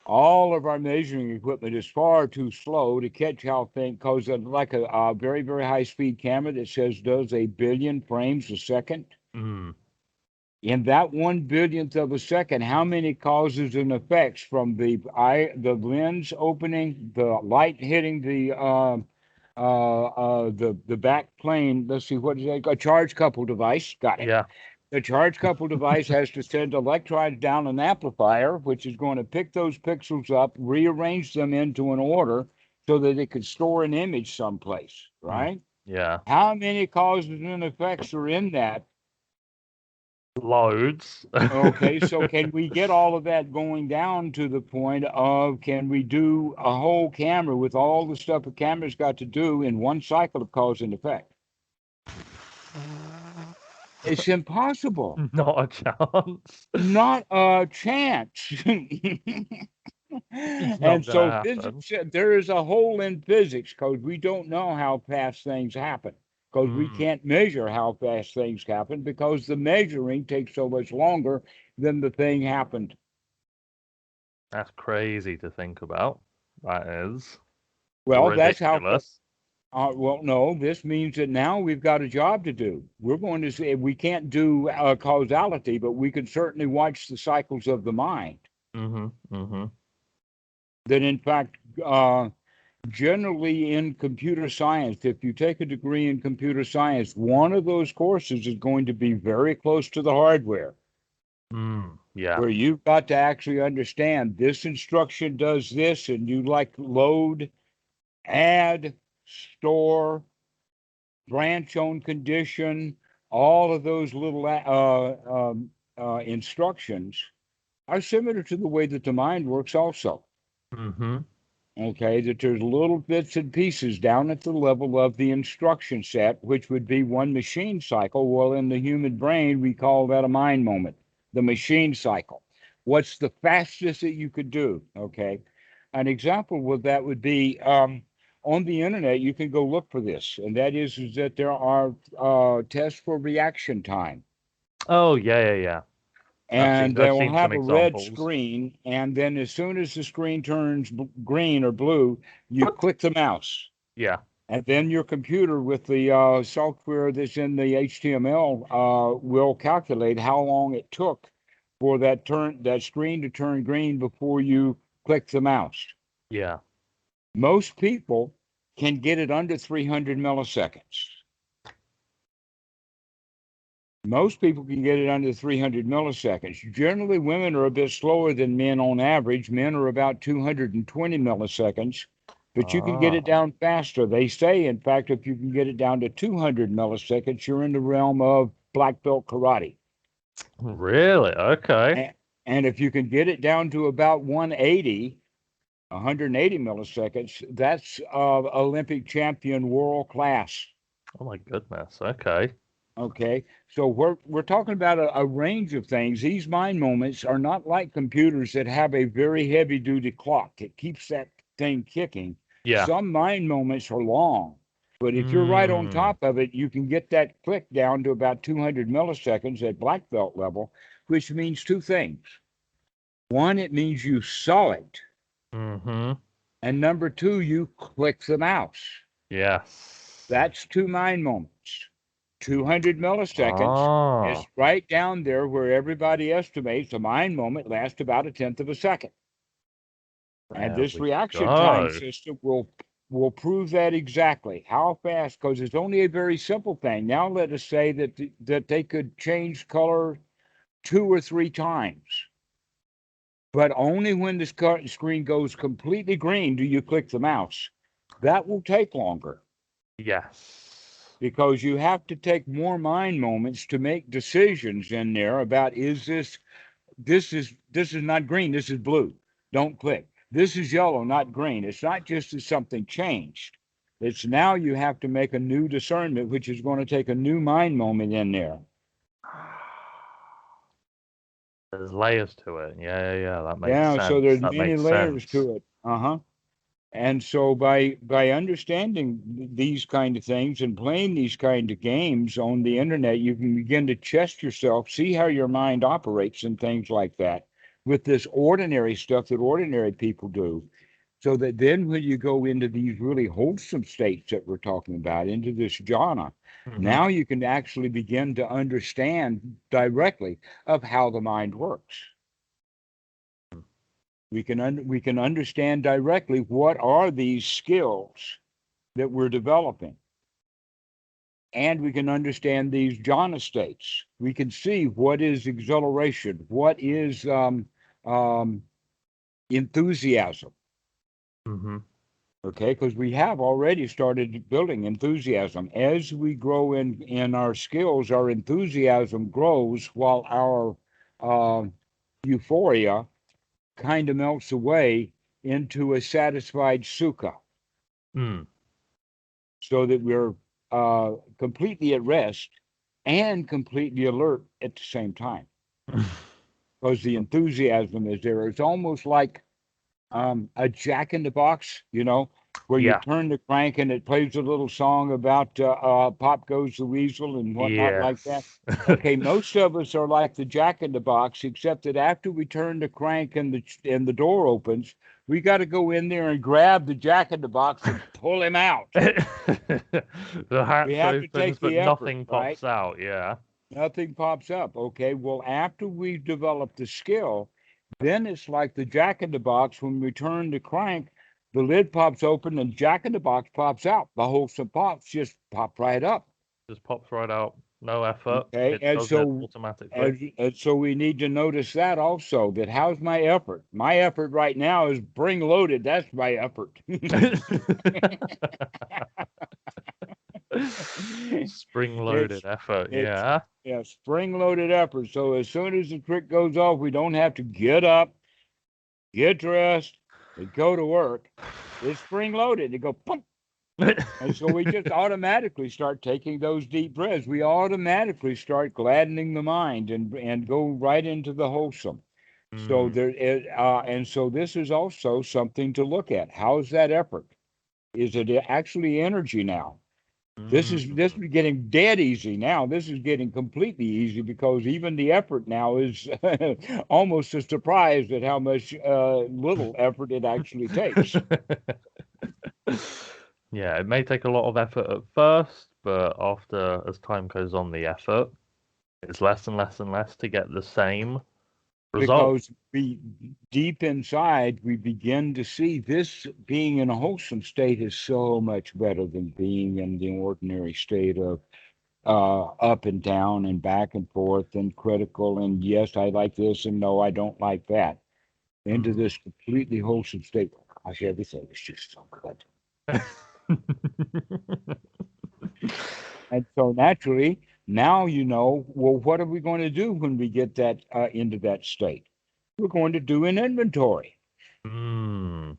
All of our measuring equipment is far too slow to catch how things, because like a very, very high speed camera that says does 1 billion frames a second. Mm. In that 1 billionth of a second, how many causes and effects from the lens opening, the light hitting the back plane? Let's see, what is that? A charge couple device. Got it. Yeah. The charge couple device has to send electrons down an amplifier, which is going to pick those pixels up, rearrange them into an order so that it could store an image someplace, Mm. right? Yeah. How many causes and effects are in that? Loads. Okay, so can we get all of that going down to the point of, can we do a whole camera with all the stuff a camera's got to do in one cycle of cause and effect? It's impossible. Not a chance. Not a chance. It's And not gonna so happen. physics, there is a hole in physics because we don't know how fast things happen, because we Mm. can't measure how fast things happen because the measuring takes so much longer than the thing happened. That's crazy to think about. That is Well, that's how. ridiculous. Well, no, this means that now we've got a job to do. We're going to say we can't do causality, but we can certainly watch the cycles of the mind. Mm-hmm. Mm-hmm. That, in fact, generally in computer science, if you take a degree in computer science, one of those courses is going to be very close to the hardware, Mm. Yeah. where you've got to actually understand this instruction does this, and you like load, add, store, branch on condition, all of those little instructions are similar to the way that the mind works also. Mm-hmm. Okay, that there's little bits and pieces down at the level of the instruction set, which would be one machine cycle. Well, in the human brain, we call that a mind moment, the machine cycle. What's the fastest that you could do? Okay, an example of that would be on the internet. You can go look for this, and that is that there are tests for reaction time, Oh yeah, yeah, yeah. and they I've will seen some have a red examples. screen, and then as soon as the screen turns green or blue, you click the mouse, Yeah. and then your computer with the software that's in the HTML will calculate how long it took for that screen to turn green before you click the mouse. Yeah. Most people can get it under 300 milliseconds. Most people can get it under 300 milliseconds. Generally, women are a bit slower than men on average. Men are about 220 milliseconds, but you can get it Ah. down faster. They say, in fact, if you can get it down to 200 milliseconds, you're in the realm of black belt karate. Really? Okay. And if you can get it down to about 180 milliseconds, that's Olympic champion world class. Oh my goodness. Okay. Okay, so we're talking about a range of things. These mind moments are not like computers that have a very heavy duty clock that keeps that thing kicking. Yeah. Some mind moments are long, but if you're right on Mm. top of it, you can get that click down to about 200 milliseconds at black belt level, which means two things. One, it means you saw it, Mm-hmm. and number two, you click the mouse. Yes. That's two mind moments. 200 milliseconds is Ah. right down there where everybody estimates a mind moment lasts about a tenth of a second. And There this we reaction time go. system will prove that exactly. How fast? Because it's only a very simple thing. Now let us say that they could change color 2 or 3 times, but only when the screen goes completely green do you click the mouse. That will take longer, Yes. because you have to take more mind moments to make decisions in there about, is this is not green, this is blue, don't click. This is yellow, not green. It's not just that something changed, it's now you have to make a new discernment, which is going to take a new mind moment in there. There's layers to it. Yeah. That makes Yeah, so sense. there's That many makes layers sense. to it. Uh-huh. And so by understanding these kind of things and playing these kind of games on the internet, you can begin to test yourself, see how your mind operates and things like that with this ordinary stuff that ordinary people do. So that then when you go into these really wholesome states that we're talking about, into this jhana, Hmm. now you can actually begin to understand directly of how the mind works. We can understand directly what are these skills that we're developing, and we can understand these jhana states. We can see what is exhilaration, what is um, enthusiasm. Hmm. Okay, because we have already started building enthusiasm. As we grow in our skills, our enthusiasm grows while our uh, euphoria kind of melts away into a satisfied sukha, Mm. so that we're completely at rest and completely alert at the same time. Because the enthusiasm is there. It's almost like a Jack in the Box, where you Yeah. turn the crank and it plays a little song about Pop Goes the Weasel and whatnot like that. Yes. Okay, most of us are like the Jack in the Box, except that after we turn the crank and the door opens, we got to go in there and grab the Jack in the Box and pull him out. The We hatch have to opens, take but the effort, nothing right? pops out. Yeah. Nothing pops up. Okay, well, after we've developed the skill, then it's like the Jack in the Box. When we turn the crank, the lid pops open and Jack in the Box pops out. The wholesome pops just pop right up. Just pops right out. No effort. Okay, It does it automatically. and so we need to notice that also. That how's my effort? My effort right now is bring loaded. That's my effort. Spring-loaded it's effort. it's Yeah. yeah, spring loaded effort. So as soon as the trick goes off, we don't have to get up, get dressed, and go to work. It's spring loaded. You go pump. And so we just automatically start taking those deep breaths. We automatically start gladdening the mind and go right into the wholesome. So Mm, and so this is also something to look at. How's that effort? Is it actually energy now? This mm. is getting dead easy now. This is getting completely easy because even the effort now is almost a surprise at how much little effort it actually takes. Yeah, it may take a lot of effort at first, but after, as time goes on, the effort is less and less and less to get the same result. Because we deep inside we begin to see this being in a wholesome state is so much better than being in the ordinary state of up and down and back and forth and critical and yes I like this and no I don't like that, into Mm. this completely wholesome state. Gosh, everything is just so good. And so naturally, now well, what are we going to do when we get that into that state? We're going to do an inventory. Mm.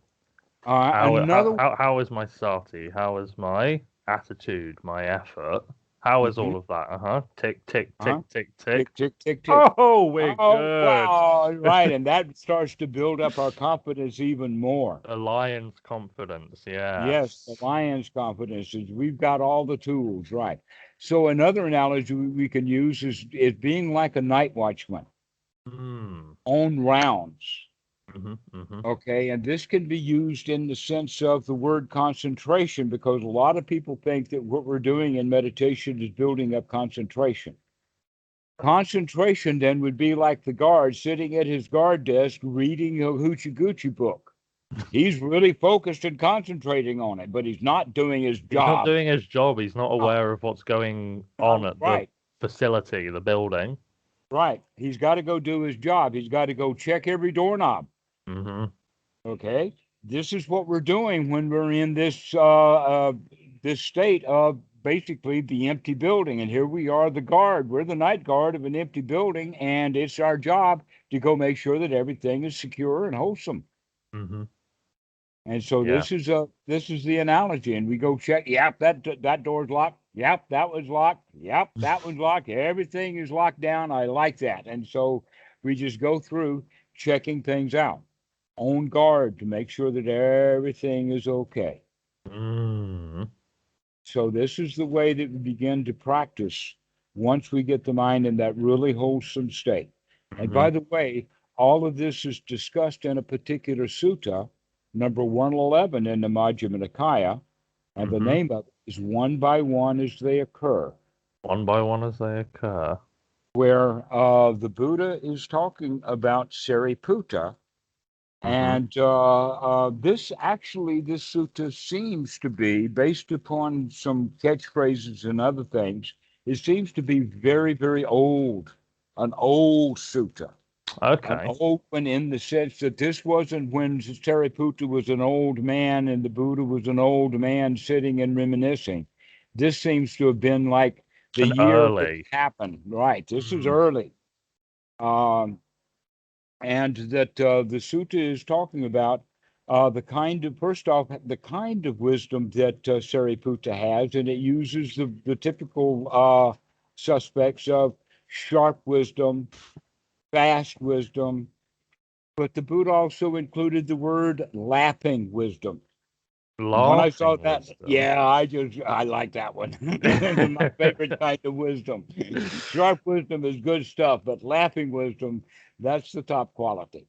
Another. How is my sati? How is my attitude, my effort? How is Mhm, all of that? Uh-huh. Tick, tick, uh-huh. tick, tick, tick. Tick, tick, tick, tick. Oh, we're Oh, good. wow. Right. And that starts to build up our confidence even more. Alliance confidence, Yes, the yes. lion's confidence is we've got all the tools, right? So another analogy we can use is being like a night watchman Mm. on rounds. Mm-hmm, mm-hmm. Okay, and this can be used in the sense of the word concentration because a lot of people think that what we're doing in meditation is building up concentration. Concentration then would be like the guard sitting at his guard desk reading a hoochie goochie book. He's really focused and concentrating on it, but he's not doing his He's not job. doing his job. He's not Oh, aware of what's going on at the right, facility, the building. right. He's got to go do his job. He's got to go check every doorknob. Mm-hmm. Okay, this is what we're doing when we're in this state of basically the empty building, and here we are, the guard. We're the night guard of an empty building, and it's our job to go make sure that everything is secure and wholesome. Mm-hmm. And so Yeah. this is the analogy, and we go check. Yep, that door's locked. Yep, that was locked. Yep, that was locked. Everything is locked down. I like that, and so We just go through checking things out, on guard to make sure that everything is okay. Mm. So this is the way that we begin to practice once we get the mind in that really wholesome state. And Mm-hmm. by the way, all of this is discussed in a particular sutta, number 111 in the Majjhima Nikaya, and the Mm-hmm. name of it is One by One as They Occur, One by one as they occur. where the Buddha is talking about Sariputta. Mm-hmm. And this sutta seems to be, based upon some catchphrases and other things, it seems to be very, very old, an old sutta. An Okay. old one in the sense that this wasn't when Sariputta was an old man and the Buddha was an old man sitting and reminiscing. This seems to have been like the An year that it early. happened. Right. This is Mm. early. Um, and that the sutta is talking about the kind of, first off, the kind of wisdom that Sariputta has, and it uses the typical suspects of sharp wisdom, fast wisdom, but the Buddha also included the word laughing wisdom. And when I saw Laughing that, wisdom. yeah, I like that one. My favorite kind of wisdom. Sharp wisdom is good stuff, but laughing wisdom, that's the top quality.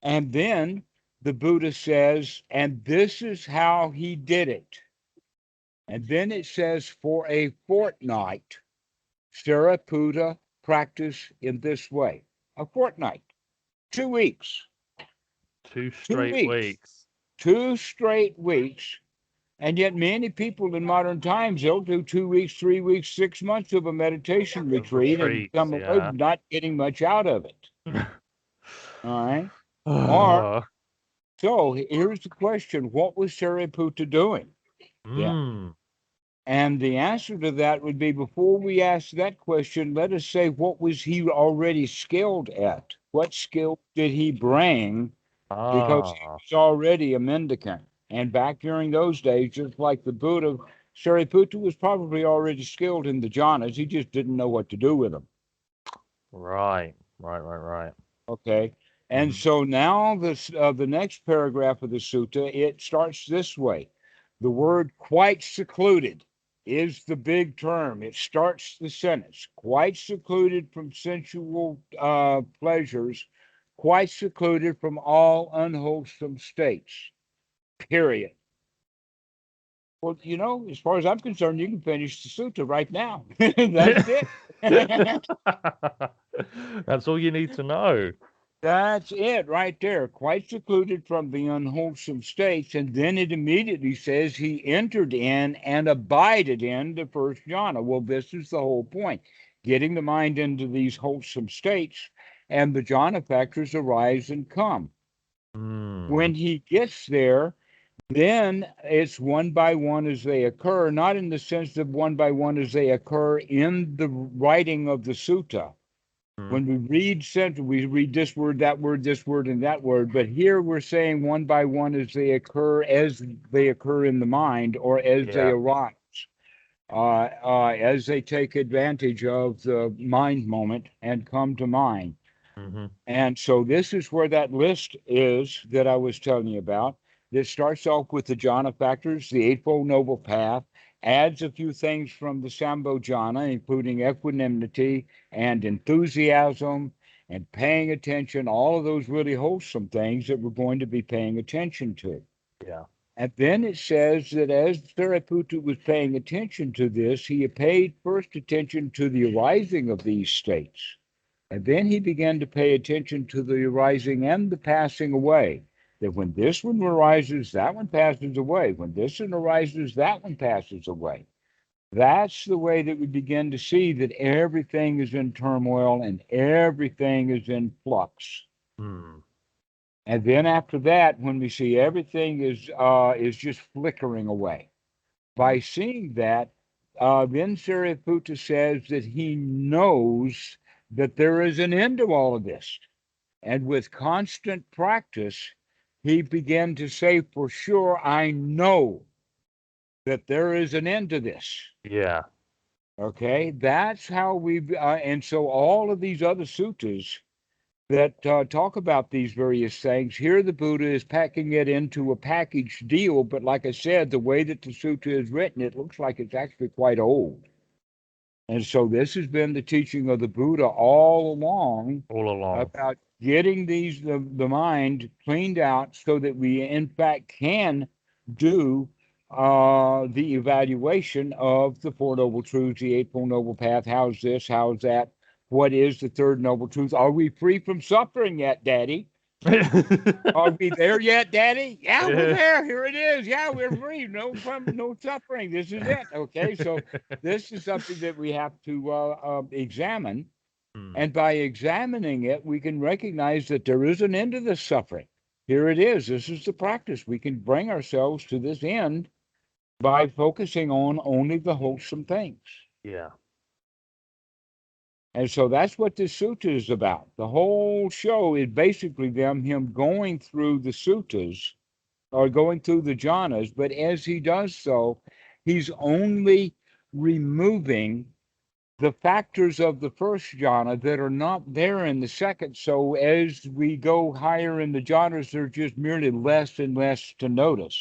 And then the Buddha says, and this is how he did it. And then it says, for a fortnight, Sariputta practiced in this way. A fortnight, 2 weeks, Two two straight weeks, weeks. 2 straight weeks. And yet, many people in modern times, they'll do 2 weeks, 3 weeks, 6 months of a meditation Of retreat and retreats, come away yeah. not getting much out of it. All right. Or, Mm. so here's the question: what was Sariputta doing? Yeah. And the answer to that would be, before we ask that question, let us say, what was he already skilled at? What skill did he bring? Because he Ah. was already a mendicant. And back during those days, just like the Buddha, Sariputta was probably already skilled in the jhanas. He just didn't know what to do with them. Right. Right. Okay. And Mm-hmm. so now the next paragraph of the sutta, it starts this way. The word quite secluded is the big term. It starts the sentence. Quite secluded from sensual pleasures, quite secluded from all unwholesome states, period. Well, as far as I'm concerned, you can finish the sutta right now. That's it. That's all you need to know. That's it right there. Quite secluded from the unwholesome states. And then it immediately says he entered in and abided in the first jhana. Well, this is the whole point, getting the mind into these wholesome states, and the jhana factors arise and come. Mm. When he gets there, then it's one by one as they occur, not in the sense of one by one as they occur in the writing of the sutta. Mm. When we read center, we read this word, that word, this word, and that word. But here we're saying one by one as they occur in the mind, or as they Yeah. arise, as they take advantage of the mind moment and come to mind. Mm-hmm. And so this is where that list is that I was telling you about. This starts off with the jhana factors, the Eightfold Noble Path, adds a few things from the Sambho jhana, including equanimity and enthusiasm and paying attention, all of those really wholesome things that we're going to be paying attention to. Yeah. And then it says that as Sariputta was paying attention to this, he paid first attention to the arising of these states. And then he began to pay attention to the arising and the passing away. That when this one arises, that one passes away. When this one arises, that one passes away. That's the way that we begin to see that everything is in turmoil and everything is in flux. Mm. And then after that, when we see everything is just flickering away, by Mm. seeing that, then Sariputta says that he knows that there is an end to all of this. And with constant practice, he began to say, for sure, I know that there is an end to this. Yeah. Okay, that's how we've, and so all of these other suttas that talk about these various things, here the Buddha is packing it into a package deal. But like I said, the way that the sutta is written, it looks like it's actually quite old. And so this has been the teaching of the Buddha all along All along. about getting the mind cleaned out so that we in fact can do the evaluation of the Four Noble Truths, the Eightfold Noble Path. How's this? How's that? What is the Third Noble Truth? Are we free from suffering yet, Daddy? Are we there yet, Daddy? Yeah, we're there. Here it is. Yeah, we're free. No suffering. This is it. Okay, so this is something that we have to examine, Hmm. and by examining it, we can recognize that there is an end to this suffering. Here it is. This is the practice. We can bring ourselves to this end by focusing on only the wholesome things. Yeah. And so that's what this sutta is about. The whole show is basically him going through the suttas or going through the jhanas, but as he does so, he's only removing the factors of the first jhana that are not there in the second. So as we go higher in the jhanas, there's just merely less and less to notice.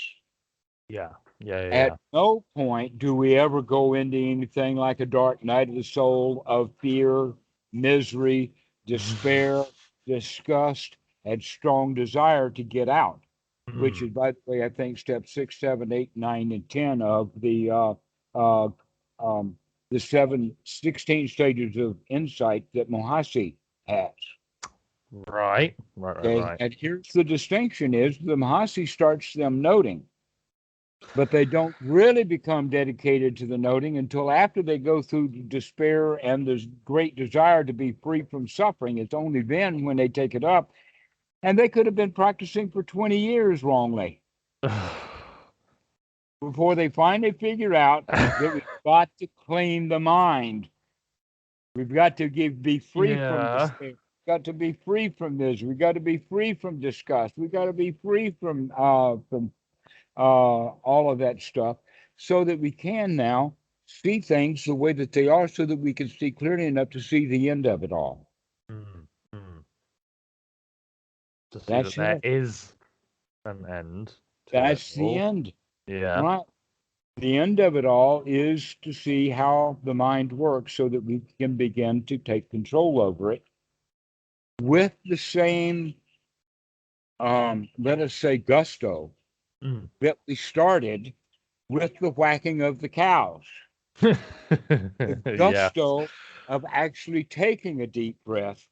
Yeah. Yeah. At Yeah. no point do we ever go into anything like a dark night of the soul of fear, misery, despair, disgust, and strong desire to get out, which Hmm. is, by the way, I think step 6, 7, 8, 9, and 10 of uh, um, the 16 stages of insight that Mahasi has. Right. Right. Right. Okay, Right. and here's the distinction: is the Mahasi starts them noting, but they don't really become dedicated to the noting until after they go through the despair and the great desire to be free from suffering. It's only then when they take it up, and they could have been practicing for 20 years wrongly before they finally figure out that we've got to clean the mind. We've got to be free from Yeah. despair. We've got to be free from misery. We've got to be free from disgust. We've got to be free from all of that stuff, so that we can now see things the way that they are, so that we can see clearly enough to see the end of it all. Hmm. Hmm. To see that That's there it. is an end to it That's the all. end. Yeah. Right. The end of it all is to see how the mind works so that we can begin to take control over it with the same, let us say, gusto Mm. that we started with the whacking of the cows. The Yeah. gusto of actually taking a deep breath,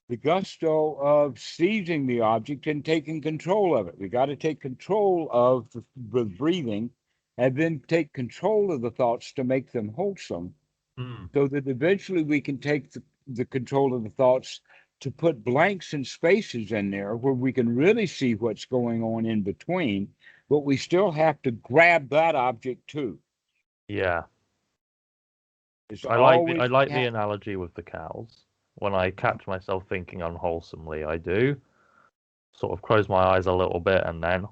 the gusto of seizing the object and taking control of it. We got to take control of the breathing, and then take control of the thoughts to make them wholesome, Mm. so that eventually we can take the control of the thoughts to put blanks and spaces in there where we can really see what's going on in between, but we still have to grab that object too. Yeah. It's I always like the analogy with the cows. When I catch myself thinking unwholesomely, I do sort of close my eyes a little bit and then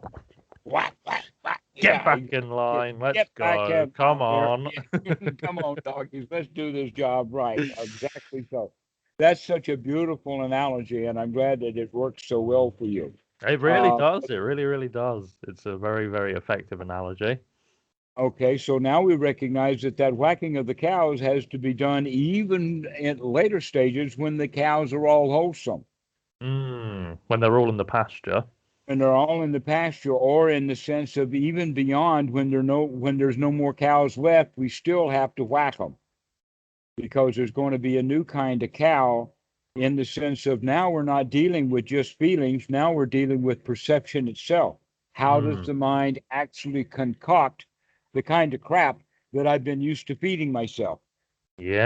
whack, whack, whack. get Yeah, back in line. Let's get back go. in Come there. on. Yeah. Come on, doggies. Let's do this job right. Exactly so. That's such a beautiful analogy, and I'm glad that it works so well for you. It really Uh, does. It really, really does. It's a very, very effective analogy. okay, so now we recognize that that whacking of the cows has to be done even in later stages when the cows are all wholesome Mm. When they're all in the pasture. and they're all in the pasture, or in the sense of even beyond when there's no more cows left, we still have to whack them, because there's going to be a new kind of cow, in the sense of now we're not dealing with just feelings. Now we're dealing with perception itself. How does Mm. the mind actually concoct the kind of crap that I've been used to feeding myself?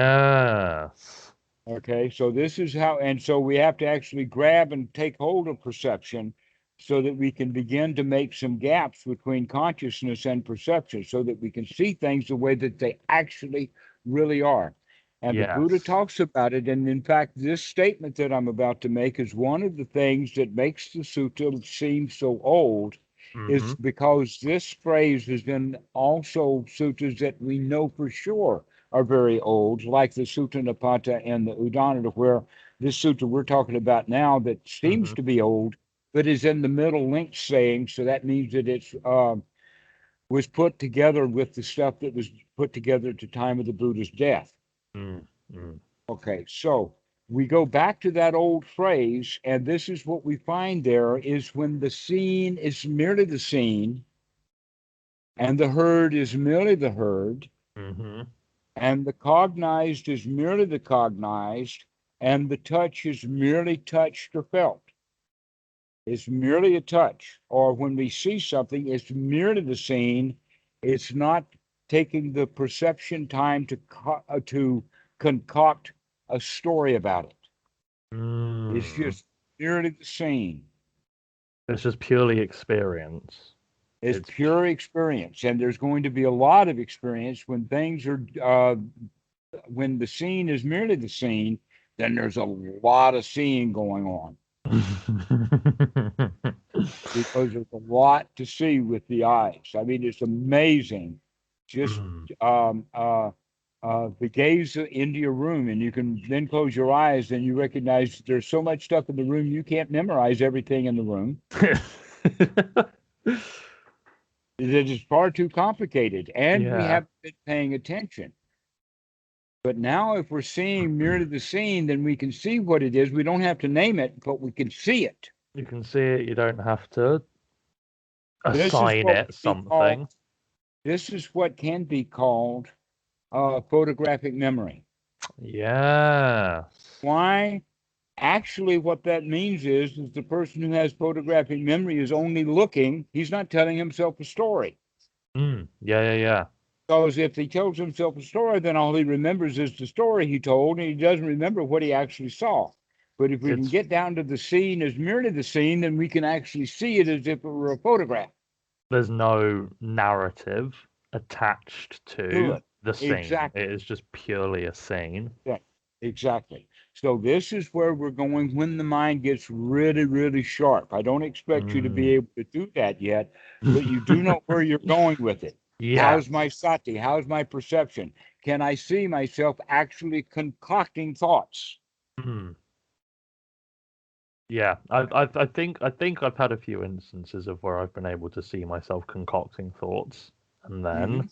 Yes. Okay, so this is how, and so we have to actually grab and take hold of perception so that we can begin to make some gaps between consciousness and perception, so that we can see things the way that they actually really are. And the Buddha Yes. talks about it. And in fact, this statement that I'm about to make is one of the things that makes the sutta seem so old, Mm-hmm. is because this phrase is in also suttas that we know for sure are very old, like the Sutta Nipata and the Udana, where this sutta we're talking about now that seems Mm-hmm. to be old, but is in the middle link saying. So that means that it's was put together with the stuff that was put together at the time of the Buddha's death. Mm-hmm. Okay, so we go back to that old phrase, and this is what we find there is when the seen is merely the seen, and the heard is merely the heard, Mm-hmm. and the cognized is merely the cognized, and the touch is merely touched or felt. It's merely a touch. Or when we see something, it's merely the seen. It's not taking the perception time to concoct a story about it. It's Mm. just merely the seen. It's just purely experience. It's It's pure experience, and there's going to be a lot of experience when things are when the scene is merely the scene. Then there's a lot of seeing going on because there's a lot to see with the eyes. I mean, it's amazing. Just Mm. the gaze into your room, and you can then close your eyes, and you recognize there's so much stuff in the room you can't memorize everything in the room. It is far too complicated, and we Yeah, haven't been paying attention. But now, if we're seeing merely the scene, then we can see what it is. We don't have to name it, but we can see it. you can see it. You don't have to This is assign what it would be called. something. This is what can be called photographic memory. Yes. Why? Actually, what that means is the person who has photographic memory is only looking. He's not telling himself a story. Yeah, yeah, yeah. Because if he tells himself a story, then all he remembers is the story he told, and he doesn't remember what he actually saw. But if we can It's get down to the scene as merely the scene, then we can actually see it as if it were a photograph. there's no narrative attached to Good. the scene. Exactly. It is just purely a scene. Yeah, exactly. So this is where we're going when the mind gets really, really sharp. I don't expect you to be Mm. able to do that yet, but you do know where you're going with it. Yes. How's my sati? How's my perception? Can I see myself actually concocting thoughts? Mm. Yeah, I think I've had a few instances of where I've been able to see myself concocting thoughts, and Mm-hmm. then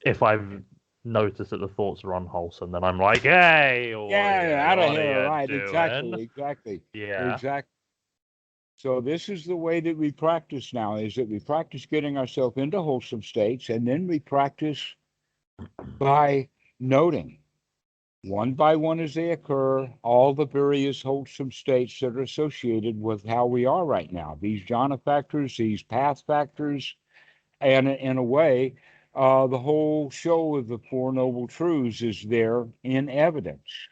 if I've noticed that the thoughts are unwholesome, then I'm like, "Hey, Yeah, warrior, out of what are here. you Right. doing?" Exactly. Exactly. Yeah. Exactly. So this is the way that we practice now, is that we practice getting ourselves into wholesome states, and then we practice by noting one by one as they occur all the various wholesome states that are associated with how we are right now. These jhana factors, these path factors, and in a way, the whole show of the Four Noble Truths is there in evidence.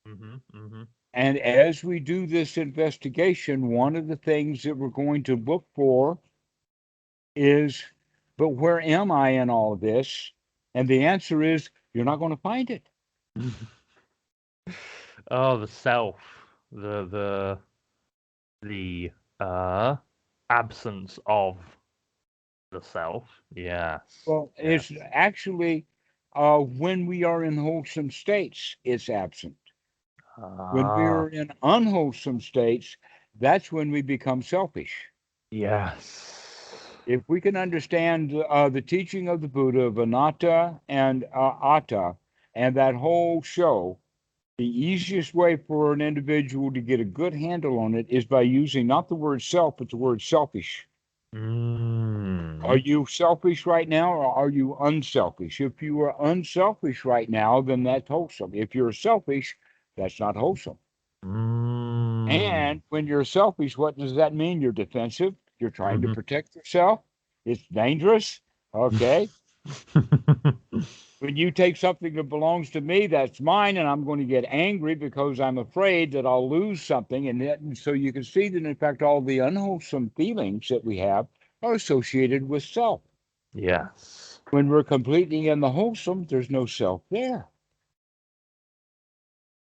Mm-hmm. And as we do this investigation, one of the things that we're going to look for is, but where am I in all of this? And the answer is, you're not going to find it. Oh, the self, the the the absence of the self. Yes. Well, Yes. it's actually when we are in wholesome states, it's absent. When Ah, we're in unwholesome states, that's when we become selfish. yes. If we can understand the teaching of the Buddha of anatta and atta and that whole show, the easiest way for an individual to get a good handle on it is by using not the word self, but the word selfish. Are Mm. you selfish right now or are you unselfish? If you are unselfish right now, then that's wholesome. If you're selfish, that's not wholesome. Mm. And when you're selfish, what does that mean? You're defensive. You're trying to Mhm. protect yourself. It's dangerous. Okay. When you take something that belongs to me, that's mine, and I'm going to get angry because I'm afraid that I'll lose something. And so you can see that, in fact, all the unwholesome feelings that we have are associated with self. Yes. When we're completely in the wholesome, there's no self there.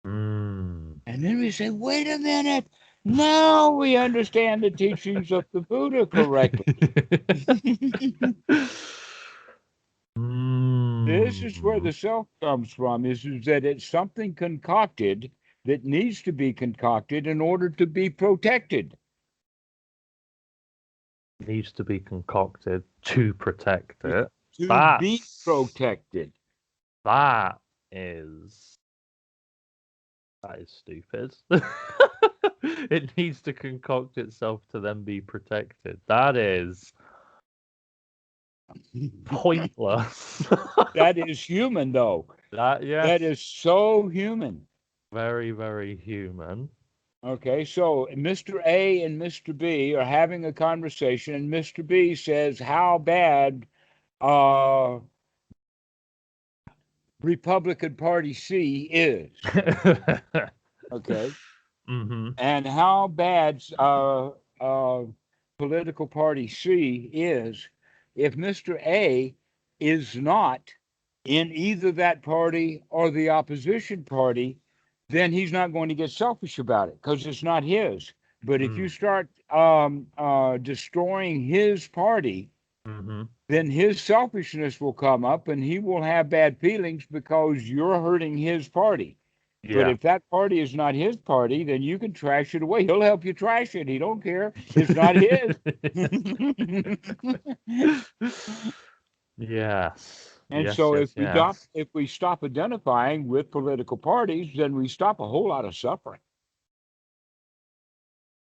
Mm. And then we say, wait a minute. Now we understand the teachings of the Buddha correctly. This is where Mm. the self comes from, is that it's something concocted that needs to be concocted in order to be protected. Needs to be concocted to protect it. To be That's protected. that is that is stupid. It needs to concoct itself to then be protected. That is pointless. That is human, though. That That yes, is so human. very, very human. Okay, so Mr. A and Mr. B are having a conversation, and Mr. B says how bad uh, Republican Party C is. Okay, Mm-hmm. and how bad uh, political party C is if Mr. A is not in either that party or the opposition party, then he's not going to get selfish about it because it's not his. But if you Mm. start destroying his party, Mm-hmm. then his selfishness will come up and he will have bad feelings because you're hurting his party. But Yeah. if that party is not his party, then you can trash it away. He'll help you trash it. He don't care. It's not his. Yes. And Yes, so yes, yes. if we stop identifying with political parties, then we stop a whole lot of suffering.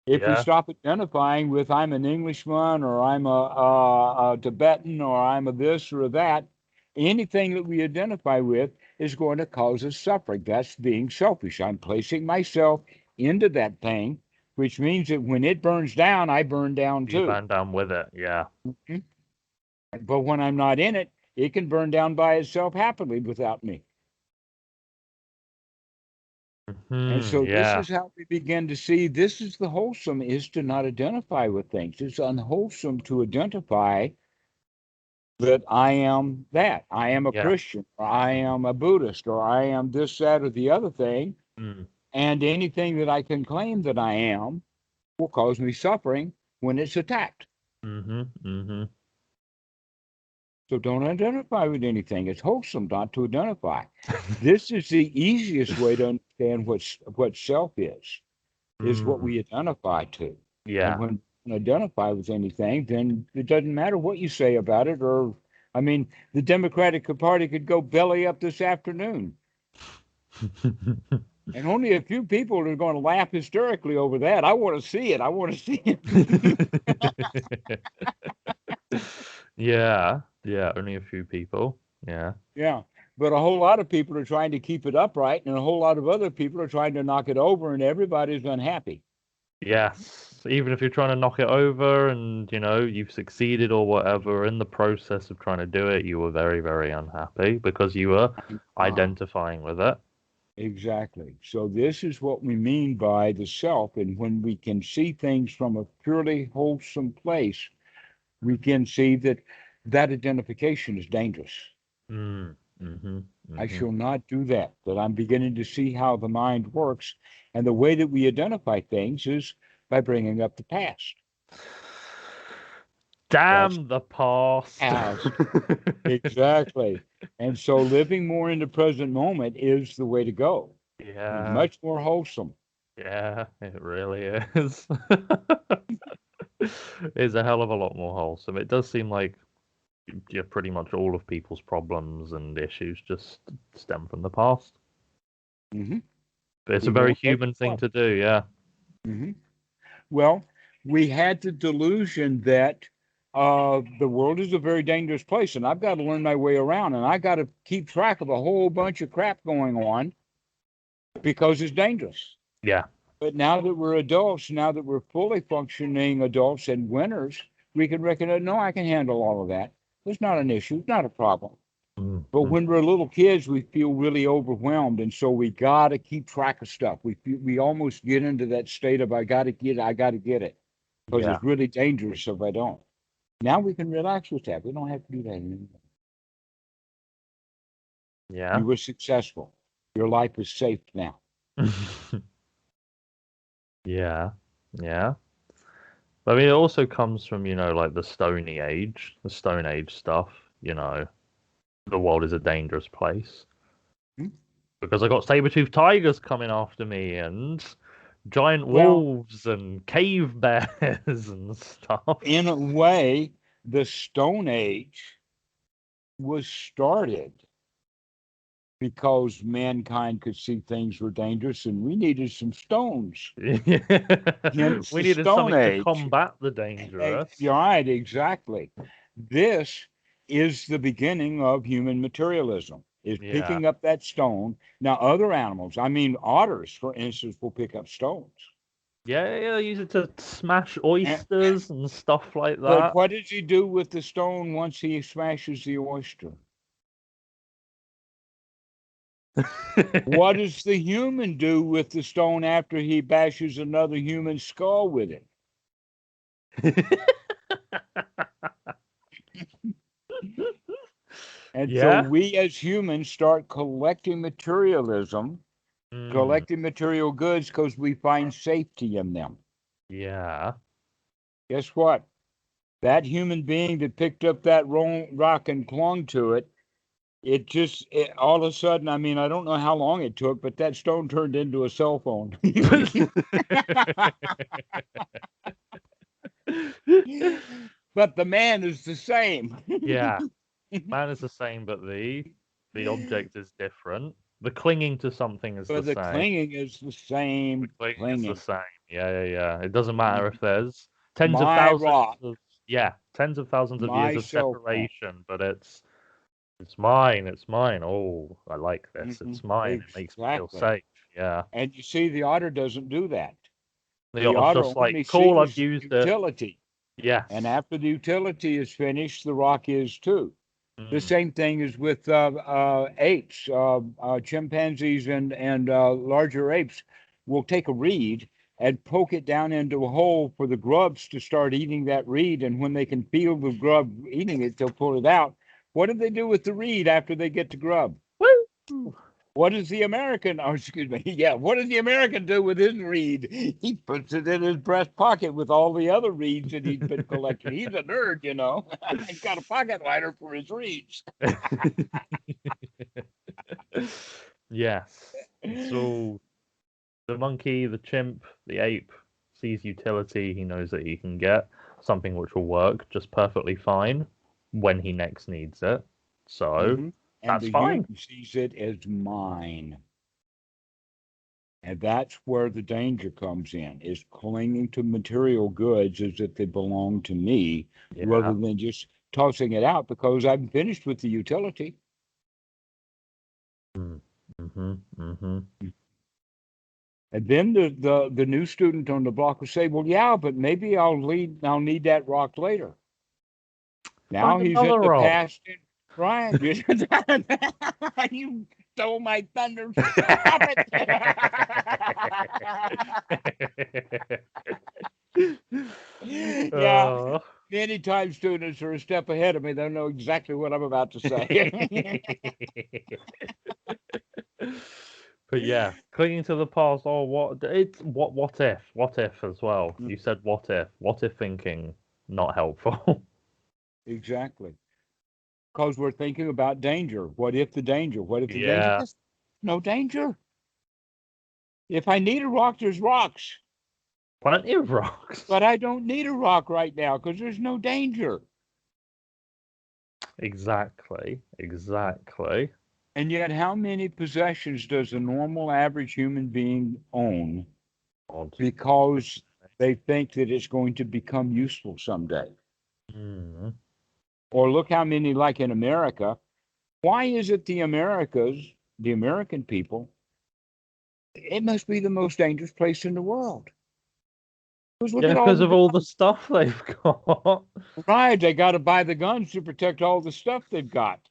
If we Yeah. stop identifying with I'm an Englishman or I'm a Tibetan or I'm a this or a that, anything that we identify with is going to cause us suffering. That's being selfish. I'm placing myself into that thing, which means that when it burns down, I burn down You too. burn down with it. Yeah. Mhm. But when I'm not in it, it can burn down by itself happily without me. And Hmm. so this Yeah. is how we begin to see this is the wholesome is to not identify with things. It's unwholesome to identify that I am that. I am a Yeah. Christian, or I am a Buddhist, or I am this, that, or the other thing. Mm. And anything that I can claim that I am will cause me suffering when it's attacked. Mm-hmm. Mm-hmm. So don't identify with anything. It's wholesome not to identify. This is the easiest way to understand what self is what Mm. we identify to. And Yeah. when you identify with anything, then it doesn't matter what you say about it. Or, I mean, the Democratic Party could go belly up this afternoon, and only a few people are going to laugh hysterically over that. I want to see it. I want to see it. Yeah. Yeah. Only a few people. Yeah. Yeah. But a whole lot of people are trying to keep it upright, and a whole lot of other people are trying to knock it over, and everybody's unhappy. Yes, even if you're trying to knock it over and you've succeeded or whatever, in the process of trying to do it, you were very, very unhappy because you were Ah, identifying with it. exactly. So this is what we mean by the self, and when we can see things from a purely wholesome place, we can see that that identification is dangerous. Mm, mm-hmm, I mm-hmm. shall not do that. That I'm beginning to see how the mind works, and the way that we identify things is by bringing up the past. That's Damn the past. past. Exactly. And so living more in the present moment is the way to go. Yeah, Much more wholesome. yeah, it really is. It's a hell of a lot more wholesome. It does seem like pretty much all of people's problems and issues just stem from the past. Hmm. But it's a We very won't let human it thing stop. to do, yeah. Hmm. Well, we had the delusion that the world is a very dangerous place, and I've got to learn my way around, and I got to keep track of a whole bunch of crap going on because it's dangerous. Yeah. But now that we're adults, now that we're fully functioning adults and winners, we can recognize, no, I can handle all of that. It's not an issue. It's not a problem. But Mm-hmm. when we're little kids, we feel really overwhelmed, and so we got to keep track of stuff. We almost get into that state of I got to get it, because Yeah. it's really dangerous if I don't. Now we can relax with that. We don't have to do that anymore. Yeah. You were successful. Your life is safe now. Yeah. Yeah. I mean, it also comes from, like the Stone Age stuff, the world is a dangerous place. Hmm? Because I got saber-toothed tigers coming after me and giant Well, wolves and cave bears and stuff. in a way, the Stone Age was started because mankind could see things were dangerous and we needed some stones. Hence We the needed Stone something to Age. combat the dangerous. You're right, exactly. This is the beginning of human materialism, is Yeah. picking up that stone. Now, other animals, I mean, otters, for instance, will pick up stones. Yeah, yeah, use it to smash And, oysters and stuff like but that. what does he do with the stone once he smashes the oyster? What does the human do with the stone after he bashes another human skull with it? And so Yeah. we as humans start collecting materialism, Mm, collecting material goods because we find safety in them. yeah. Guess what? That human being that picked up that rock and clung to it, all of a sudden, I mean, I don't know how long it took, but that stone turned into a cell phone. But the man is the same. Yeah. Man is the same, but the object is different. The clinging to something is the But the same. clinging is the The same clinging is the clinging. same. Yeah, yeah, yeah. It doesn't matter if there's My rock, tens of thousands of years my of cell phone. separation, but it's mine. It's mine. Oh, I like this. Mhm. It's mine. It makes me feel Exactly. safe. Yeah. And you see, the otter doesn't do that. The The otter's otter just like, only cool, I've sees used it. utility. And Yes. after the utility is finished, the rock is too. The Mm. same thing is with apes, chimpanzees, and larger apes will take a reed and poke it down into a hole for the grubs to start eating that reed. And when they can feel the grub eating it, they'll pull it out. What do they do with the reed after they get to grub? Woo! What does the American, oh, excuse me, yeah, what does the American do with his reed? He puts it in his breast pocket with all the other reeds that he's been collecting. He's a nerd, you know. He's got a pocket lighter for his reeds. Yes. So the monkey, the chimp, the ape sees utility. He knows that he can get something which will work just perfectly fine when he next needs it. So Hmm. And that's the fine. human sees it as mine. And that's where the danger comes in, is clinging to material goods as if they belong to me, rather Yeah. than just tossing it out because I'm finished with the utility. Mm-hmm. Mm-hmm. And then the new student on the block will say, "Well, yeah, but maybe I'll need that rock later." Now Find he's in another the rock. past. Right. You stole my thunder. Stop it. Yeah. Oh. Many times students are a step ahead of me. They know exactly what I'm about to say. But yeah, clinging to the past. Oh, what if? What if as well? You said what if? What if thinking not helpful? Exactly. Because we're thinking about danger. What if the danger? What if the danger? Yeah, There's no danger. If I need a rock, there's rocks. plenty of rocks. But I don't need a rock right now because there's no danger. Exactly, exactly. And yet, how many possessions does a normal average human being own Odd. because they think that it's going to become useful someday? Mm. Or look how many, like in America. Why is it the American people, it must be the most dangerous place in the world? Because look Yeah, at all because the of all the guns. stuff they've got. Right, they got to buy the guns to protect all the stuff they've got.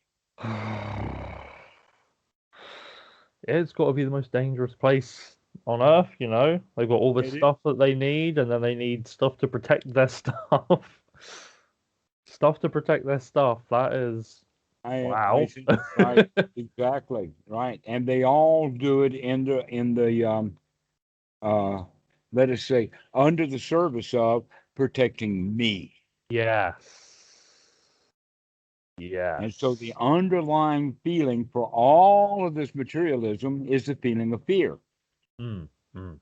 It's got to be the most dangerous place on Earth, you know? They've got all the It is. stuff that they need, and then they need stuff to protect their stuff. Stuff to protect their stuff. That is. I Wow. think right, exactly right, and they all do it in the uh, let us say under the service of protecting me. Yes. And so Yes. the underlying feeling for all of this materialism is the feeling of fear. Mm, mm.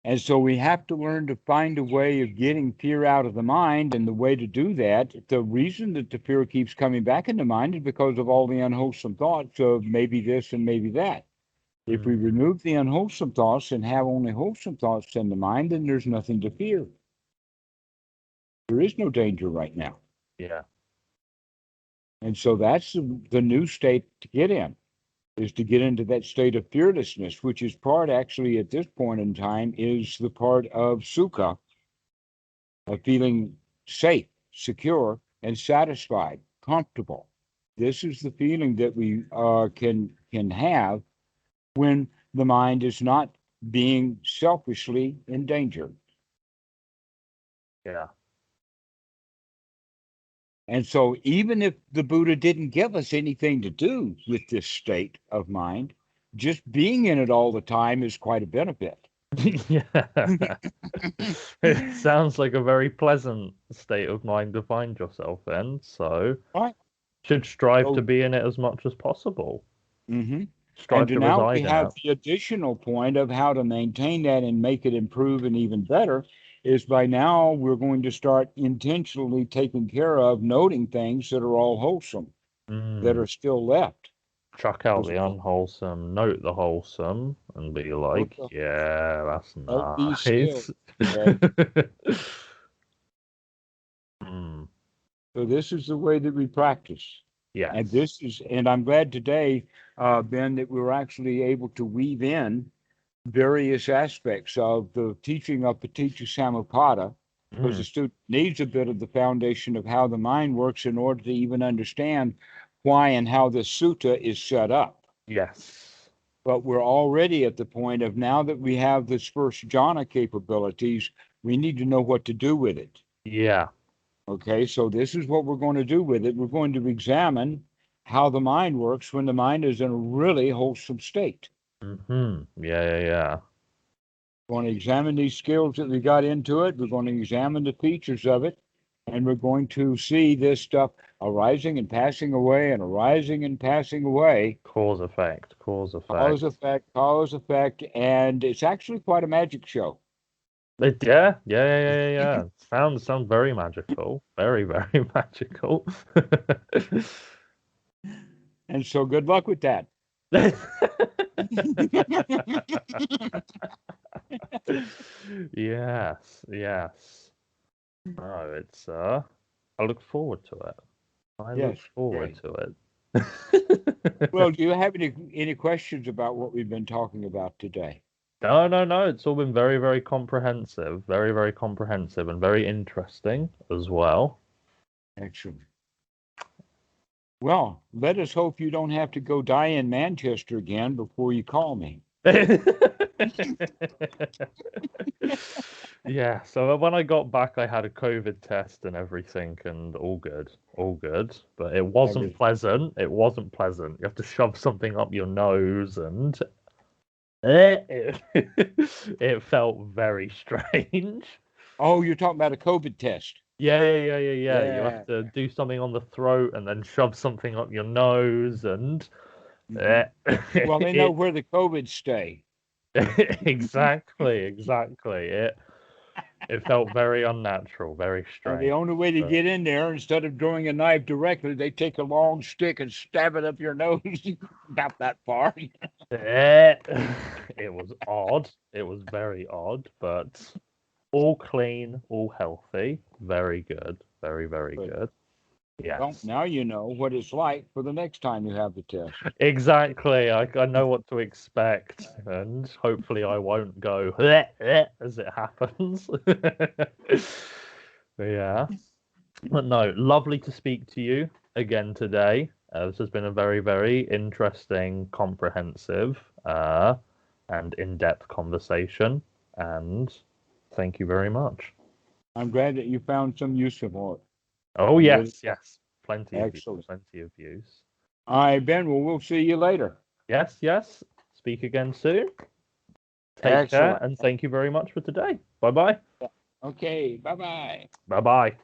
And so we have to learn to find a way of getting fear out of the mind. And the way to do that, the reason that the fear keeps coming back in the mind is because of all the unwholesome thoughts of maybe this and maybe that. If we Mm. remove the unwholesome thoughts and have only wholesome thoughts in the mind, then there's nothing to fear. There is no danger right now. Yeah. And so that's the new state to get in, is to get into that state of fearlessness, which is part actually at this point in time is the part of sukha, of feeling safe, secure, and satisfied, comfortable. This is the feeling that we can have when the mind is not being selfishly endangered. Yeah. And so, even if the Buddha didn't give us anything to do with this state of mind, just being in it all the time is quite a benefit. Yeah. It sounds like a very pleasant state of mind to find yourself in, so Right. should strive to So, be in it as much as possible. mhm. And Strive to now we reside in have it. the additional point of how to maintain that and make it improve and even better is by now we're going to start intentionally taking care of noting things that are all wholesome, that Mm. are still left Chuck out as the well. unwholesome, note the wholesome, and be Note like, the yeah, that's note these skills. nice. Okay. Mm. So this is the way that we practice. And Yes. this is, and I'm glad today, Ben, that we were actually able to weave in various aspects of the teaching of Paticca Samuppada, because the Mm. student needs a bit of the foundation of how the mind works in order to even understand why and how this sutta is set up. Yes. But we're already at the point of now that we have this first jhana capabilities, we need to know what to do with it. Yeah. Okay, so this is what we're going to do with it. We're going to examine how the mind works when the mind is in a really wholesome state. Mm-hmm. Yeah, yeah, yeah. We're going to examine these skills that we got into it. We're going to examine the features of it. And we're going to see this stuff arising and passing away and arising and passing away. Cause effect, cause Cause, effect. effect, cause, effect. And it's actually quite a magic show. Yeah, yeah, yeah, yeah, yeah, yeah. Sounds very magical. Very, very magical. And so good luck with that. Yes, yes. Oh, it's I look forward to it. I Yes. look forward Okay. to Well, it. do you have any questions about what we've been talking about today? No, no, no. It's all been very, very comprehensive. Very, very comprehensive and very interesting as well. Excellent. Well, let us hope you don't have to go die in Manchester again before you call me. Yeah, so when I got back, I had a COVID test and everything, and all good, all good. But it wasn't Everything. pleasant. It wasn't pleasant. You have to shove something up your nose, and it, it felt very strange. Oh, you're talking about a COVID test. Yeah, yeah, yeah, yeah, yeah. You have Yeah. to do something on the throat and then shove something up your nose, and Hmm. Well, they know it where the COVID stay. exactly, exactly. It felt very unnatural, very And the strange. only way to But get in there, instead of drawing a knife directly, they take a long stick and stab it up your nose about that far. it was odd. It was very odd, but all clean, all healthy. Very good. Very, very But, good. well, Yes. now you know what it's like for the next time you have the test. Exactly. I know what to expect, and hopefully I won't go as it happens. Yeah. But no, lovely to speak to you again today. This has been a very, very interesting, comprehensive, and in-depth conversation. And thank you very much. I'm glad that you found some use for it. Oh, I'm really yes, yes. Plenty of use. excellent. Plenty of use. All right, Ben. Well, we'll see you later. Yes, yes. Speak again soon. Take care, Excellent. and thank you very much for today. Bye bye. Okay. Bye bye. Bye bye.